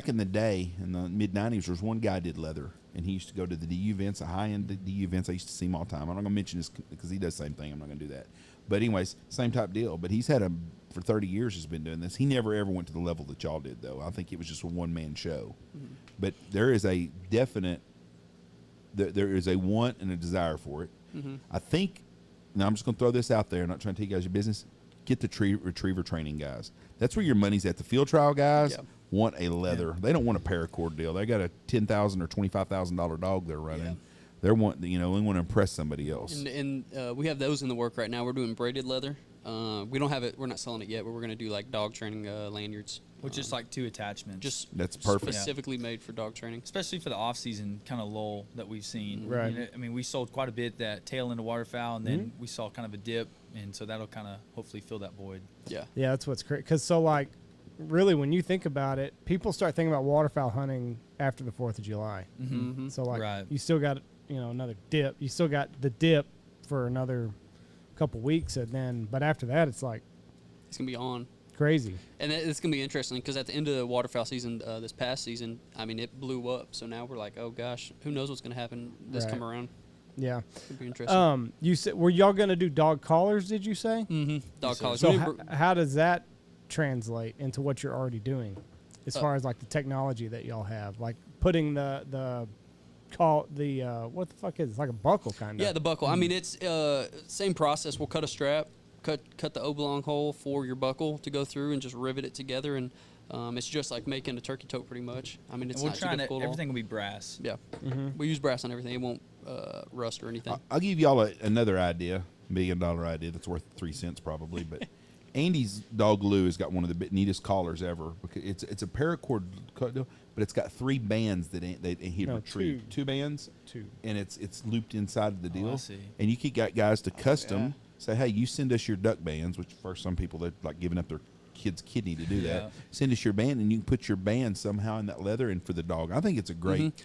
in the day, in the mid '90s, there was one guy did leather, and he used to go to the DU events, the high end DU events. I used to see him all the time. I'm not going to mention this because he does the same thing. I'm not going to do that. But anyways, same type deal. But he's had for 30 years. Has been doing this. He never ever went to the level that y'all did, though. I think it was just a one man show. Mm-hmm. But there is a definite, there is a want and a desire for it. Mm-hmm. I think. Now I'm just going to throw this out there. I'm not trying to tell you guys your business. Get the retriever training guys. That's where your money's at. The field trial guys Yeah. want a leather. They don't want a paracord deal. They got a $10,000 or $25,000 dog they're running. Yeah. They want they want to impress somebody else. And we have those in the work right now. We're doing braided leather. We don't have it. We're not selling it yet, but we're going to do like dog training lanyards. Which is like 2 attachments. Just That's perfect. specifically made for dog training. especially for the off-season kind of lull that we've seen. Right. I mean, we sold quite a bit that tail into waterfowl, and then we saw kind of a dip, and so that'll kind of hopefully fill that void. Yeah. Yeah, that's what's great. Because really, when you think about it, people start thinking about waterfowl hunting after the 4th of July. Mm-hmm. So Right. you still got another dip. You still got the dip for another couple weeks, and then but after that, it's like It's going to be on. crazy. And it's going to be interesting because at the end of the waterfowl season, this past season, I mean, it blew up. So now we're like, oh, gosh, who knows what's going to happen this Right. come around. Yeah. It'll be interesting. You said were y'all gonna do dog collars? Did you say? Mm-hmm. Dog collars. So We didn't how does that translate into what you're already doing, as Uh, far as like the technology that y'all have, like putting the what the fuck is it? It's like a buckle kind of. Yeah, the buckle. I mean, it's same process. We'll cut a strap, cut the oblong hole for your buckle to go through, and just rivet it together. And it's just like making a turkey tote, pretty much. I mean, it's And we're not too trying to difficult at all. everything will be brass. Yeah, we use brass on everything. It won't rust or anything. I'll give y'all another idea, $1 million idea that's worth 3 cents probably. But Andy's dog glue has got one of the neatest collars ever. Because it's a paracord cut deal, but it's got 3 bands that he No, retrieved. 2 bands, Two. and it's looped inside of the deal. I see. And you could get guys to custom say, hey, you send us your duck bands. Which for some people they're like giving up their kid's kidney to do Yeah. that. Send us your band, and you can put your band somehow in that leather and for the dog. I think it's a great,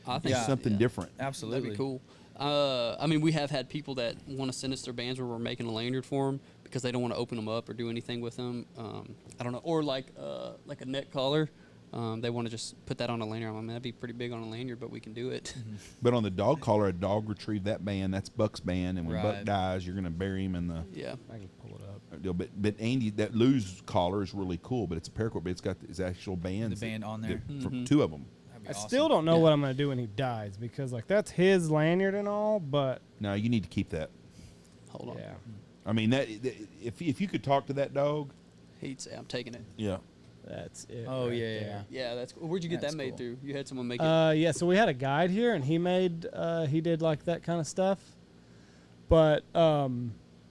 I think something different. Absolutely. That'd be cool. I mean, we have had people that want to send us their bands where we're making a lanyard for them because they don't want to open them up or do anything with them. I don't know, or like a neck collar. They want to just put that on a lanyard. I mean, that'd be pretty big on a lanyard, but we can do it. But on the dog collar, a dog retrieved that band. That's Buck's band, and when Buck Right. dies, you're going to bury him in the Yeah. I can pull it up. deal. But Andy, that Lou's collar is really cool. But it's a paracord, but it's got his actual bands. The band on there. From two of them. That'd be I awesome. still don't know Yeah. what I'm gonna do when he dies because like that's his lanyard and all, but No, you need to keep that. Hold on. yeah, I mean, that if you could talk to that dog, He'd say, I'm taking it. yeah. that's it. Oh, right yeah, there. Yeah, that's cool. Where'd you get That's that made cool. through? You had someone make it? Yeah, so we had a guide here, and he did like that kind of stuff, but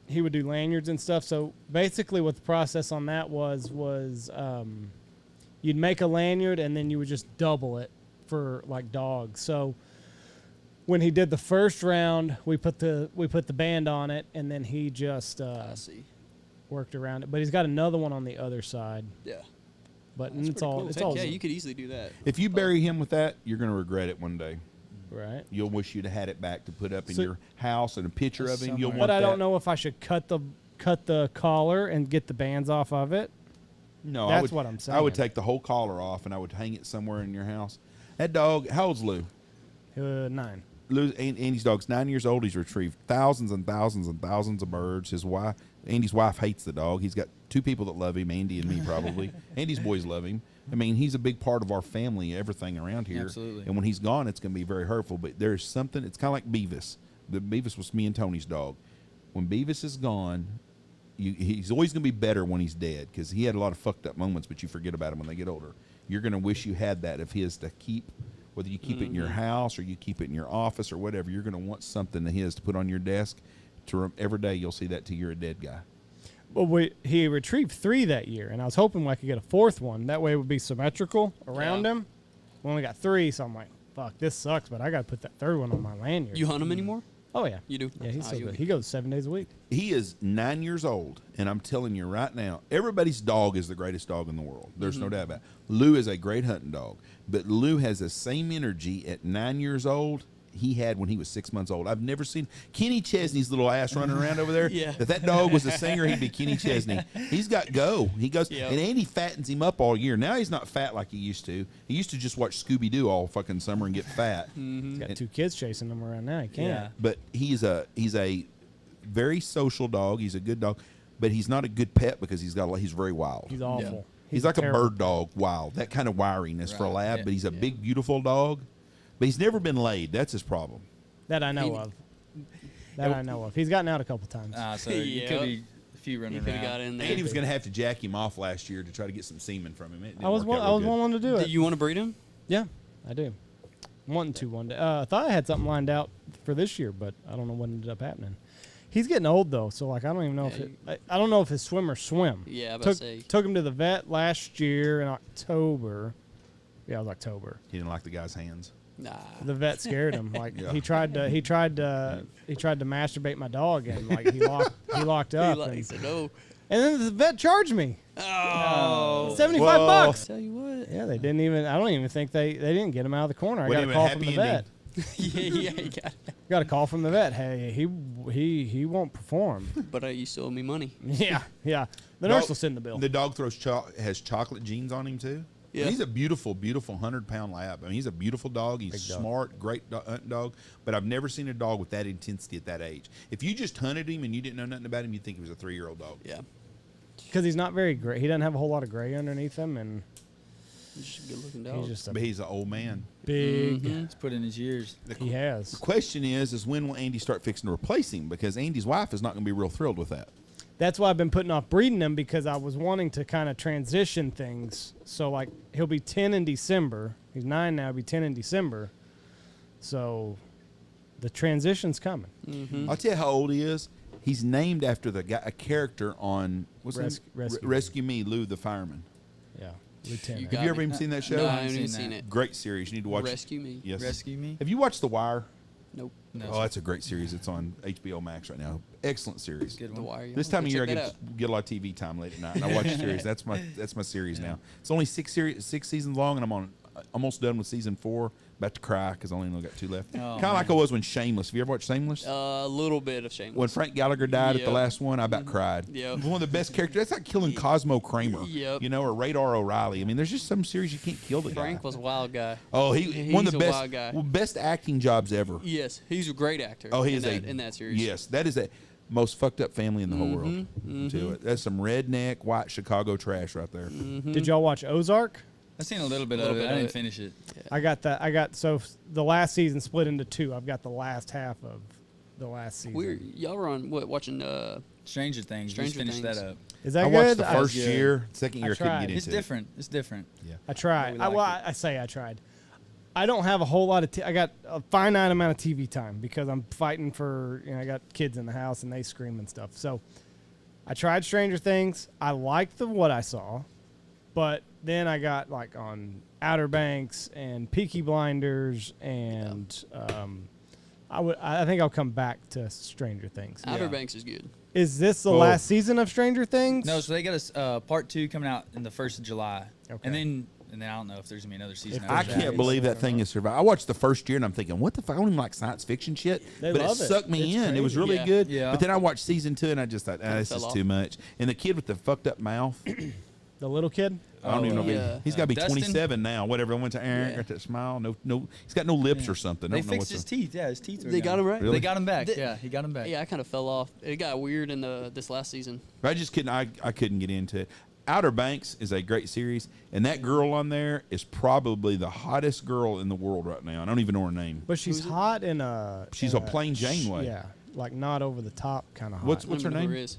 he would do lanyards and stuff. So basically, what the process on that was you'd make a lanyard, and then you would just double it for like dogs. So when he did the first round, we put the band on it, and then he just I see. worked around it. But he's got another one on the other side. Yeah. But That's it's pretty all cool. it's Heck all yeah, you could easily do that. If you bury him with that, you're going to regret it one day. right. You'll wish you'd have had it back to put up in So- your house and a picture of him. You'll Somewhere. want But I that. don't know if I should cut the collar and get the bands off of it. No, That's I would, what I'm I would saying. take the whole collar off and I would hang it somewhere in your house. That dog, how old's Lou? 9. Andy's dog's 9 years old. He's retrieved thousands and thousands and thousands of birds. Andy's wife hates the dog. He's got two people that love him, Andy and me probably. Andy's boys love him. I mean, he's a big part of our family, everything around here. Absolutely. And when he's gone, it's going to be very hurtful. But there's something, it's kind of like Beavis. Beavis was me and Tony's dog. When Beavis is gone, he's always going to be better when he's dead because he had a lot of fucked up moments, but you forget about him when they get older. You're going to wish you had that of his to keep, whether you keep it in your house or you keep it in your office or whatever. You're going to want something of his to put on your desk. Every day you'll see that till you're a dead guy. Well, he retrieved 3 that year, and I was hoping I could get a 4th one. That way it would be symmetrical around Yeah. him. We only got 3, so I'm like, fuck, this sucks, but I got to put that 3rd one on my lanyard. You hunt them anymore? Oh, yeah. You do? Yeah, he's Ah, so you- good. He goes 7 days a week. He is 9 years old, and I'm telling you right now, everybody's dog is the greatest dog in the world. There's no doubt about it. Lou is a great hunting dog, but Lou has the same energy at 9 years old he had when he was 6 months old. I've never seen Kenny Chesney's little ass running around over there. Yeah. If that dog was a singer, he'd be Kenny Chesney. He's got go. He goes, Yep. and Andy fattens him up all year. Now he's not fat like he used to. He used to just watch Scooby-Doo all fucking summer and get fat. He's got And- 2 kids chasing him around now. He can't. Yeah. But he's a very social dog. He's a good dog, but he's not a good pet because he's very wild. He's awful. He's like a terrible. bird dog, wild. That kind of wiriness for a Right, lab, yeah, but he's a big, beautiful dog. But he's never been laid. That's his problem. That I know He- of. That I know of. He's gotten out a couple times. So you Yeah. could be a few He running could have around. got in there. Andy was going to have to jack him off last year to try to get some semen from him. It didn't I was work out real good. willing to do Do it. you want to breed him? Yeah, I do. I'm wanting to one day. I thought I had something lined out for this year, but I don't know what ended up happening. He's getting old though, so like I don't even know if I don't know if his swimmers swim. Yeah, I was about to say. Took him to the vet last year in October. Yeah, it was October. He didn't like the guy's hands. Nah. The vet scared him. Like Yeah. he tried to masturbate my dog, and like he locked up. He said no. And then the vet charged me Oh. $75. Well, Tell you what. Yeah, they didn't even. I don't even think they didn't get him out of the corner. I What got a even call from happy the ending? vet. yeah, you got it. Got a call from the vet. Hey, he won't perform. But you still owe me money. Yeah, yeah. The nurse will send the bill. The dog has chocolate genes on him too. Yeah. And he's a beautiful, beautiful 100-pound lab. I mean, he's a beautiful dog. He's Big dog. smart, great hunting dog. But I've never seen a dog with that intensity at that age. If you just hunted him and you didn't know nothing about him, you'd think he was a 3-year-old dog. Yeah. Because he's not very gray. He doesn't have a whole lot of gray underneath him, and He's just a good looking dog. he's just a But he's an old man. big. He's put in his years. He has. The question is when will Andy start fixing to replace him? Because Andy's wife is not going to be real thrilled with that. That's why I've been putting off breeding him, because I was wanting to kind of transition things. So like he'll be 10 in December. He's 9 now. He'll be 10 in December. So the transition's coming. I'll tell you how old he is. He's named after the guy, a character on what's his name? Rescue Rescue Me, Lou the Fireman. Yeah, Lieutenant. You Have got you ever me. even seen that show? No, I I haven't even seen seen that. it. Great series. You need to watch. Rescue Me. Yes. Rescue Me. Have you watched The Wire? Nope. No. Oh, that's a great series. It's on HBO Max right now. Excellent series. Good The one. Wire. This I'll time go of year, I check that get a lot of TV time late at night, and I watch series. That's my series now. It's only 6 seasons long, and I'm almost done with season 4. About to cry because I only got 2 left. Oh, Kind of like I was when Shameless. Have you ever watched Shameless? A little bit of Shameless. When Frank Gallagher died at the Yep. last one, I about cried. Yep. One of the best characters. That's like killing Cosmo Kramer. Yep. You know, or Radar O'Reilly. I mean, there's just some series you can't kill the Frank guy. was a wild guy. Oh, he's one of the a best wild guy. best acting jobs ever. Yes, he's a great actor. Oh, he in is that, in that series. Yes, that is a most fucked up family in the whole world. To it. That's some redneck white Chicago trash right there. Did y'all watch Ozark? I've seen a little bit Little of it. bit I of didn't it. finish it. So the last season split into 2. I've got the last half of the last season. Y'all were on what watching? Stranger Things. Stranger Just finished Things. that up. Is that I good? watched the first good. year. Second year, I couldn't tried. get into It's it. different. It's different. I tried. We I liked tried. I don't have a whole lot of. I got a finite amount of TV time because I'm fighting for. I got kids in the house and they scream and stuff. So I tried Stranger Things. I liked what I saw, but then I got like on Outer Banks and Peaky Blinders and I think I'll come back to Stranger Things. Outer Banks is good. Is this the Oh. last season of Stranger Things? No, so they got a part 2 coming out in the 1st of July. Okay. And then I don't know if there's gonna be another season. If I after there's that. can't believe that thing has survived. I watched the first year and I'm thinking, what the fuck? I don't even like science fiction shit. They but love it it. sucked me It's in. It was crazy. really Yeah. good. Yeah. But then I watched season 2 and I just thought, this fell is off. too much. And the kid with the fucked up mouth, The little kid. I don't even know. yeah. He's got to be Dustin? 27 now. Whatever. I went to Aaron, Yeah. got that smile. No. He's got no lips or something. I They don't know fixed what's his teeth. Yeah, his teeth. Were They got gone. him right. Really? They got him back. The- Yeah, he got him back. Yeah, I kind of fell off. It got weird in this last season. I just couldn't. I couldn't get into it. Outer Banks is a great series, and that girl on there is probably the hottest girl in the world right now. I don't even know her name. But she's Who's it? hot in a. She's a plain Janeway. Yeah, like not over the top kind of hot. What's I don't her even know who name? it is.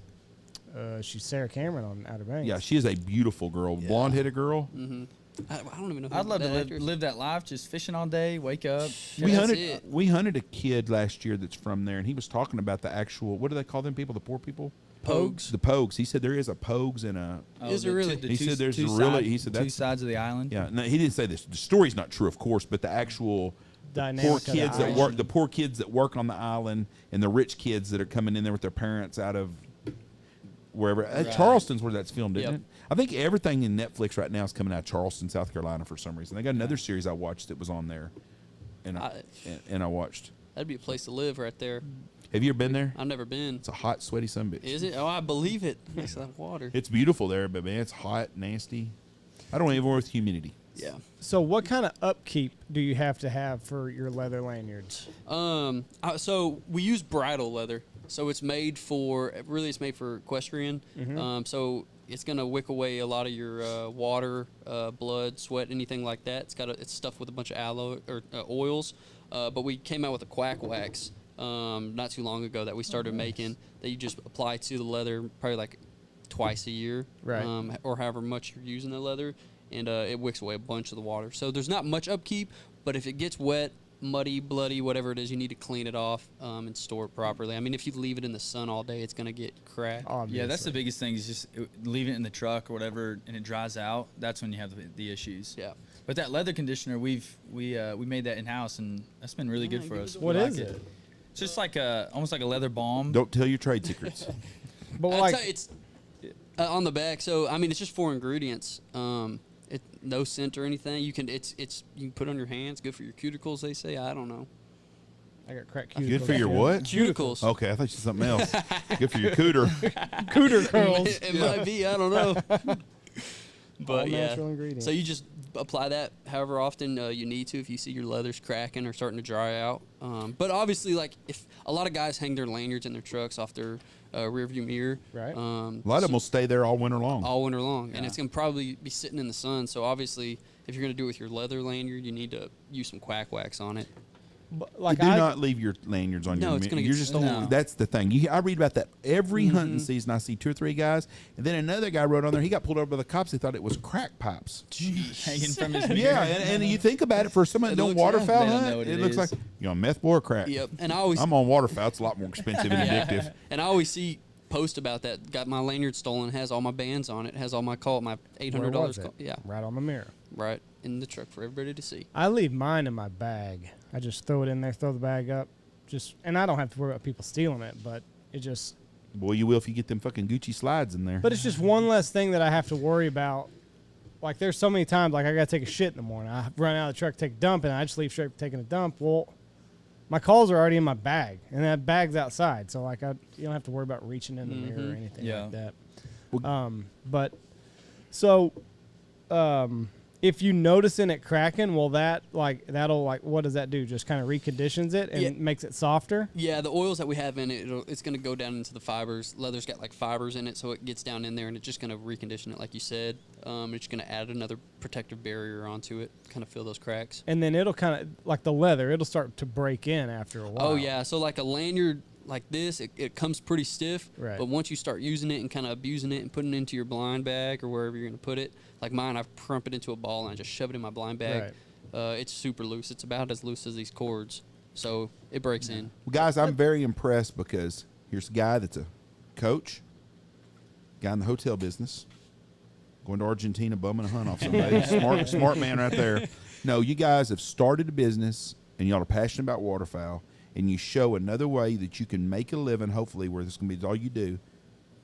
She's Sarah Cameron on Outer Banks. Yeah, she is a beautiful girl, blonde-headed girl. I don't even know. Who I'd love to that actor is. live that life, just fishing all day, wake up. We That's hunted. it. We hunted a kid last year that's from there, and he was talking about the actual. What do they call them people? The poor people. Pogues. The Pogues. He said there is a Pogues and a. Is there really? He said there's really- he said two that's- sides of the island. Yeah, no, he didn't say this. The story's not true, of course, but the actual Dynamic poor of the kids that island. work, the poor kids that work on the island, and the rich kids that are coming in there with their parents out of wherever. Charleston's where that's filmed, isn't Yep. it? I think everything in Netflix right now is coming out of Charleston, South Carolina, for some reason. They got another series I watched that was on there, and I watched. That'd be a place to live right there. Have you ever been there? I've never been. It's a hot, sweaty sumbitch. Is it? Oh, I believe it. Next to that water. It's beautiful there, but man, it's hot, nasty. I don't even with humidity. Yeah. So what kind of upkeep do you have to have for your leather lanyards? So we use bridle leather. So it's made for equestrian. So it's gonna wick away a lot of your water, blood, sweat, anything like that. It's stuffed with a bunch of aloe or oils. But we came out with a quack wax not too long ago that we started making that you just apply to the leather probably like twice a year, Right. Or however much you're using the leather, and it wicks away a bunch of the water. So there's not much upkeep, but if it gets wet, muddy, bloody, whatever it is, you need to clean it off and store it properly. I mean, if you leave it in the sun all day, it's gonna get cracked. Obviously. Yeah, that's the biggest thing is just leave it in the truck or whatever, and it dries out. That's when you have the issues. Yeah. But that leather conditioner, we made that in house, and that's been really good for us. What We is like it? It's just like almost like a leather balm. Don't tell your trade secrets. But I'd like, say it's on the back. So I mean, it's just 4 ingredients. No scent or anything. You can you can put on your hands. Good for your cuticles, they say. I don't know. I got cracked cuticles. Good for your what? Cuticles. Okay, I thought you said something else. Good for your cooter. Cooter curls. It might be. I don't know. All But yeah. natural ingredients. So you just apply that however often you need to if you see your leathers cracking or starting to dry out. But obviously, like if a lot of guys hang their lanyards in their trucks off their rear view mirror. Right. A lot of them will stay there all winter long. all winter long, and it's gonna probably be sitting in the sun. So obviously, if you're gonna do it with your leather lanyard, you need to use some quack wax on it. But like Do not leave your lanyards on No, your. it's gonna You're get just stolen. That's the thing. I read about that every hunting season. I see 2 or 3 guys, and then another guy wrote on there. He got pulled over by the cops. They thought it was crack pipes. hanging from his Yeah, and you think about it for someone that It don't looks- waterfowl They don't hunt. know what It it looks is. like you on meth, boy, or crack. Yep. And I always I'm on waterfowl. It's a lot more expensive and addictive. and I always see posts about that. Got my lanyard stolen. Has all my bands on it. Has all my my $800. Where was it? Yeah. Right on the mirror. Right in the truck for everybody to see. I leave mine in my bag. I just throw it in there, throw the bag up, and I don't have to worry about people stealing it, but it just. Boy, you will if you get them fucking Gucci slides in there. But it's just one less thing that I have to worry about. Like, there's so many times, like, I got to take a shit in the morning. I run out of the truck, take a dump, and I just leave straight for taking a dump. Well, my calls are already in my bag, and that bag's outside. So, like, you don't have to worry about reaching in the mirror or anything like that. If you noticing it cracking, well, that'll what does that do? Just kind of reconditions it and makes it softer? Yeah, the oils that we have in it, it's going to go down into the fibers. Leather's got like fibers in it, so it gets down in there, and it's just going to recondition it, like you said. It's going to add another protective barrier onto it, kind of fill those cracks. And then it'll kind of, like the leather, it'll start to break in after a while. Oh, yeah. So like a lanyard like this, it comes pretty stiff. Right. But once you start using it and kind of abusing it and putting it into your blind bag or wherever you're going to put it, like mine, I crump it into a ball and I just shove it in my blind bag. Right. It's super loose. It's about as loose as these cords. So it breaks in. Well, guys, I'm very impressed because here's a guy that's a coach, guy in the hotel business, going to Argentina bumming a hunt off somebody. smart man right there. No, you guys have started a business and y'all are passionate about waterfowl, and you show another way that you can make a living, hopefully, where this is going to be all you do,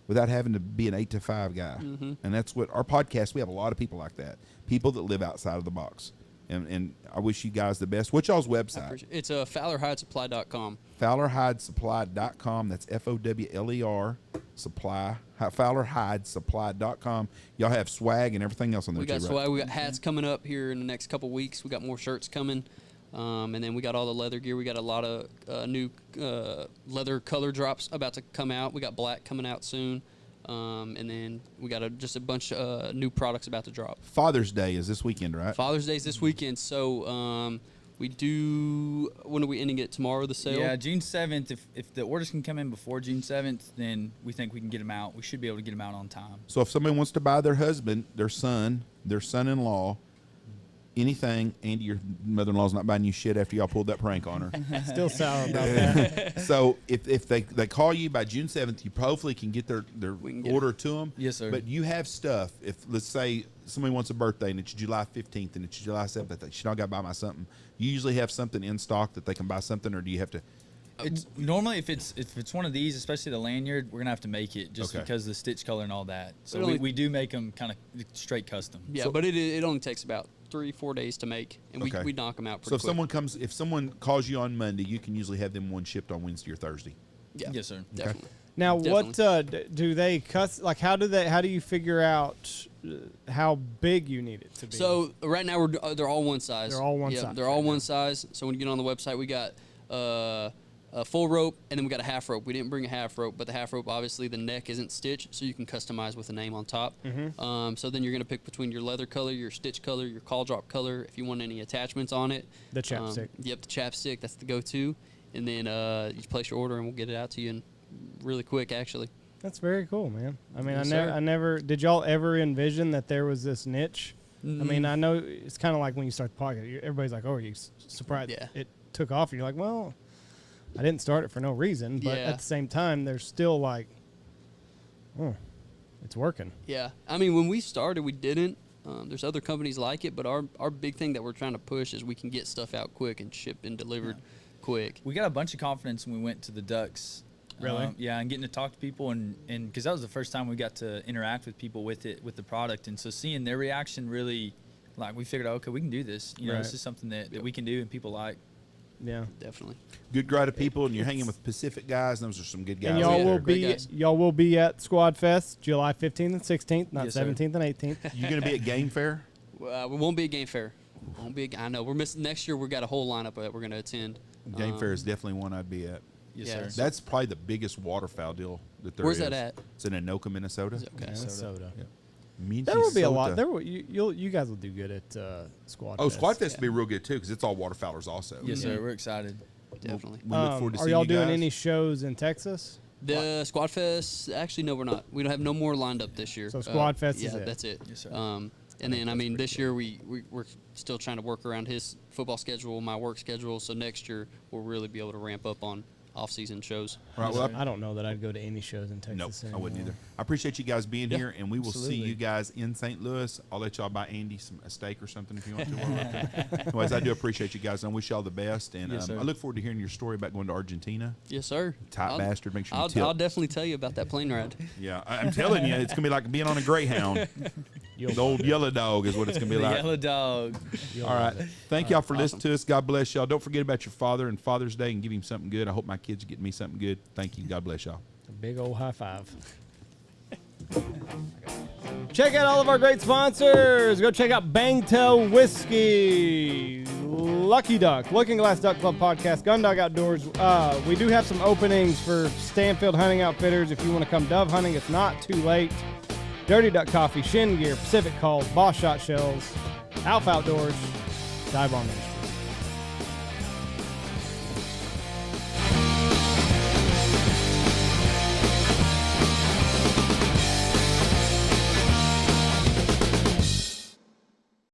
without having to be an 8-to-5 guy. Mm-hmm. And that's what our podcast, we have a lot of people like that, people that live outside of the box. And I wish you guys the best. What's y'all's website? It's FowlerHideSupply.com. FowlerHideSupply.com. That's FOWLER supply. FowlerHideSupply.com. Y'all have swag and everything else on there. We got too, swag. right? We got hats coming up here in the next couple weeks. We got more shirts coming. And then we got all the leather gear. We got a lot of new leather color drops about to come out. We got black coming out soon. And then we got just a bunch of new products about to drop. Father's Day is this weekend, right? Father's Day is this weekend. So we do, when are we ending it? Tomorrow, the sale? Yeah, June 7th. If the orders can come in before June 7th, then we think we can get them out. We should be able to get them out on time. So if somebody wants to buy their husband, their son, their son-in-law, anything, Andy, your mother-in-law's not buying you shit after y'all pulled that prank on her. Still sour about that. So if they call you by June 7th, you hopefully can get their order to them. Yes, sir. But you have stuff. If, let's say, somebody wants a birthday and it's July 15th and it's July 7th, they think, I got to buy my something. You usually have something in stock that they can buy something, or do you have to? It's normally if it's one of these, especially the lanyard, we're gonna have to make it just because of the stitch color and all that. So we do make them kind of straight custom. Yeah, but it only takes about 3-4 days to make, and we knock them out pretty quick. So if someone calls you on Monday, you can usually have them one shipped on Wednesday or Thursday. Yeah. Yes, sir. Definitely. Now, what do they cut? Like, how do you figure out how big you need it to be? So right now they're all one size. They're all one size. They're all one size. So when you get on the website, we got a full rope, and then we got a half rope. We didn't bring a half rope, but the half rope, obviously, the neck isn't stitched, so you can customize with a name on top. Mm-hmm. So then you're going to pick between your leather color, your stitch color, your call drop color, if you want any attachments on it. The chapstick. The chapstick. That's the go-to. And then you place your order, and we'll get it out to you in really quick, actually. That's very cool, man. I mean, Yes, I never. Did y'all ever envision that there was this niche? I mean, I know it's kind of like when you start the podcast. Everybody's like, "Oh, are you surprised it took off?" And you're like, "Well, I didn't start it for no reason." But at the same time, there's still like, "Oh, it's working." Yeah, I mean, when we started, we didn't. There's other companies like it, but our big thing that we're trying to push is we can get stuff out quick and shipped and delivered quick. We got a bunch of confidence when we went to the Ducks. Really? Yeah, and getting to talk to people and because that was the first time we got to interact with people with the product, and so seeing their reaction really, like, we figured out, okay, we can do this. You know, this is something that we can do and people like. Yeah, definitely. Good crowd of people, and you're hanging with Pacific guys. Those are some good guys. And y'all will be at Squad Fest July 15th and 16th, not 17th and 18th. You going to be at Game Fair? We won't be at Game Fair. I know we're missing next year. We've got a whole lineup that we're going to attend. Game Fair is definitely one I'd be at. Yes, sir. That's probably the biggest waterfowl deal that there is. Where's that at? It's in Anoka, Minnesota. Okay. Minnesota. Yeah. There will be a lot. You guys will do good at Squad Fest. Squad Fest will be real good too, because it's all waterfowlers also. Yes, sir. We're excited. Definitely. We look forward to are seeing y'all you doing guys. any shows in Texas? The Squad Fest, actually, no, we're not. We don't have no more lined up this year. So Squad Fest is it? That's it. Yes, sir. And then, I mean, this year we're still trying to work around his football schedule, my work schedule. So next year we'll really be able to ramp up on off-season shows. All right, well, I don't know that I'd go to any shows in Texas. nope, I anymore. wouldn't either. I appreciate you guys being here, and we will see absolutely. you guys in St. Louis. I'll let y'all buy Andy a steak or something if you want to. while we're up there. Anyways, I do appreciate you guys, and I wish y'all the best. And Yes, sir. I look forward to hearing your story about going to Argentina. Yes, sir. Tight bastard. Make sure you tip. I'll definitely tell you about that plane ride. Yeah, I'm telling you, it's gonna be like being on a Greyhound. The old yellow dog is what it's gonna be The like. yellow dog. All right, thank y'all for listening to us. God bless y'all. Don't forget about your father and Father's Day, and give him something good. I hope my kids get me something good. Thank you. God bless y'all. A big old high five. Check out all of our great sponsors. Go check out Bangtail Whiskey, Lucky Duck, Looking Glass Duck Club Podcast, Gundog Outdoors. We do have some openings for Stanfield Hunting Outfitters if you want to come dove hunting. It's not too late. Dirty Duck Coffee, Shin Gear, Pacific Calls, Boss Shot Shells, Alpha Outdoors, Dive On Ministry.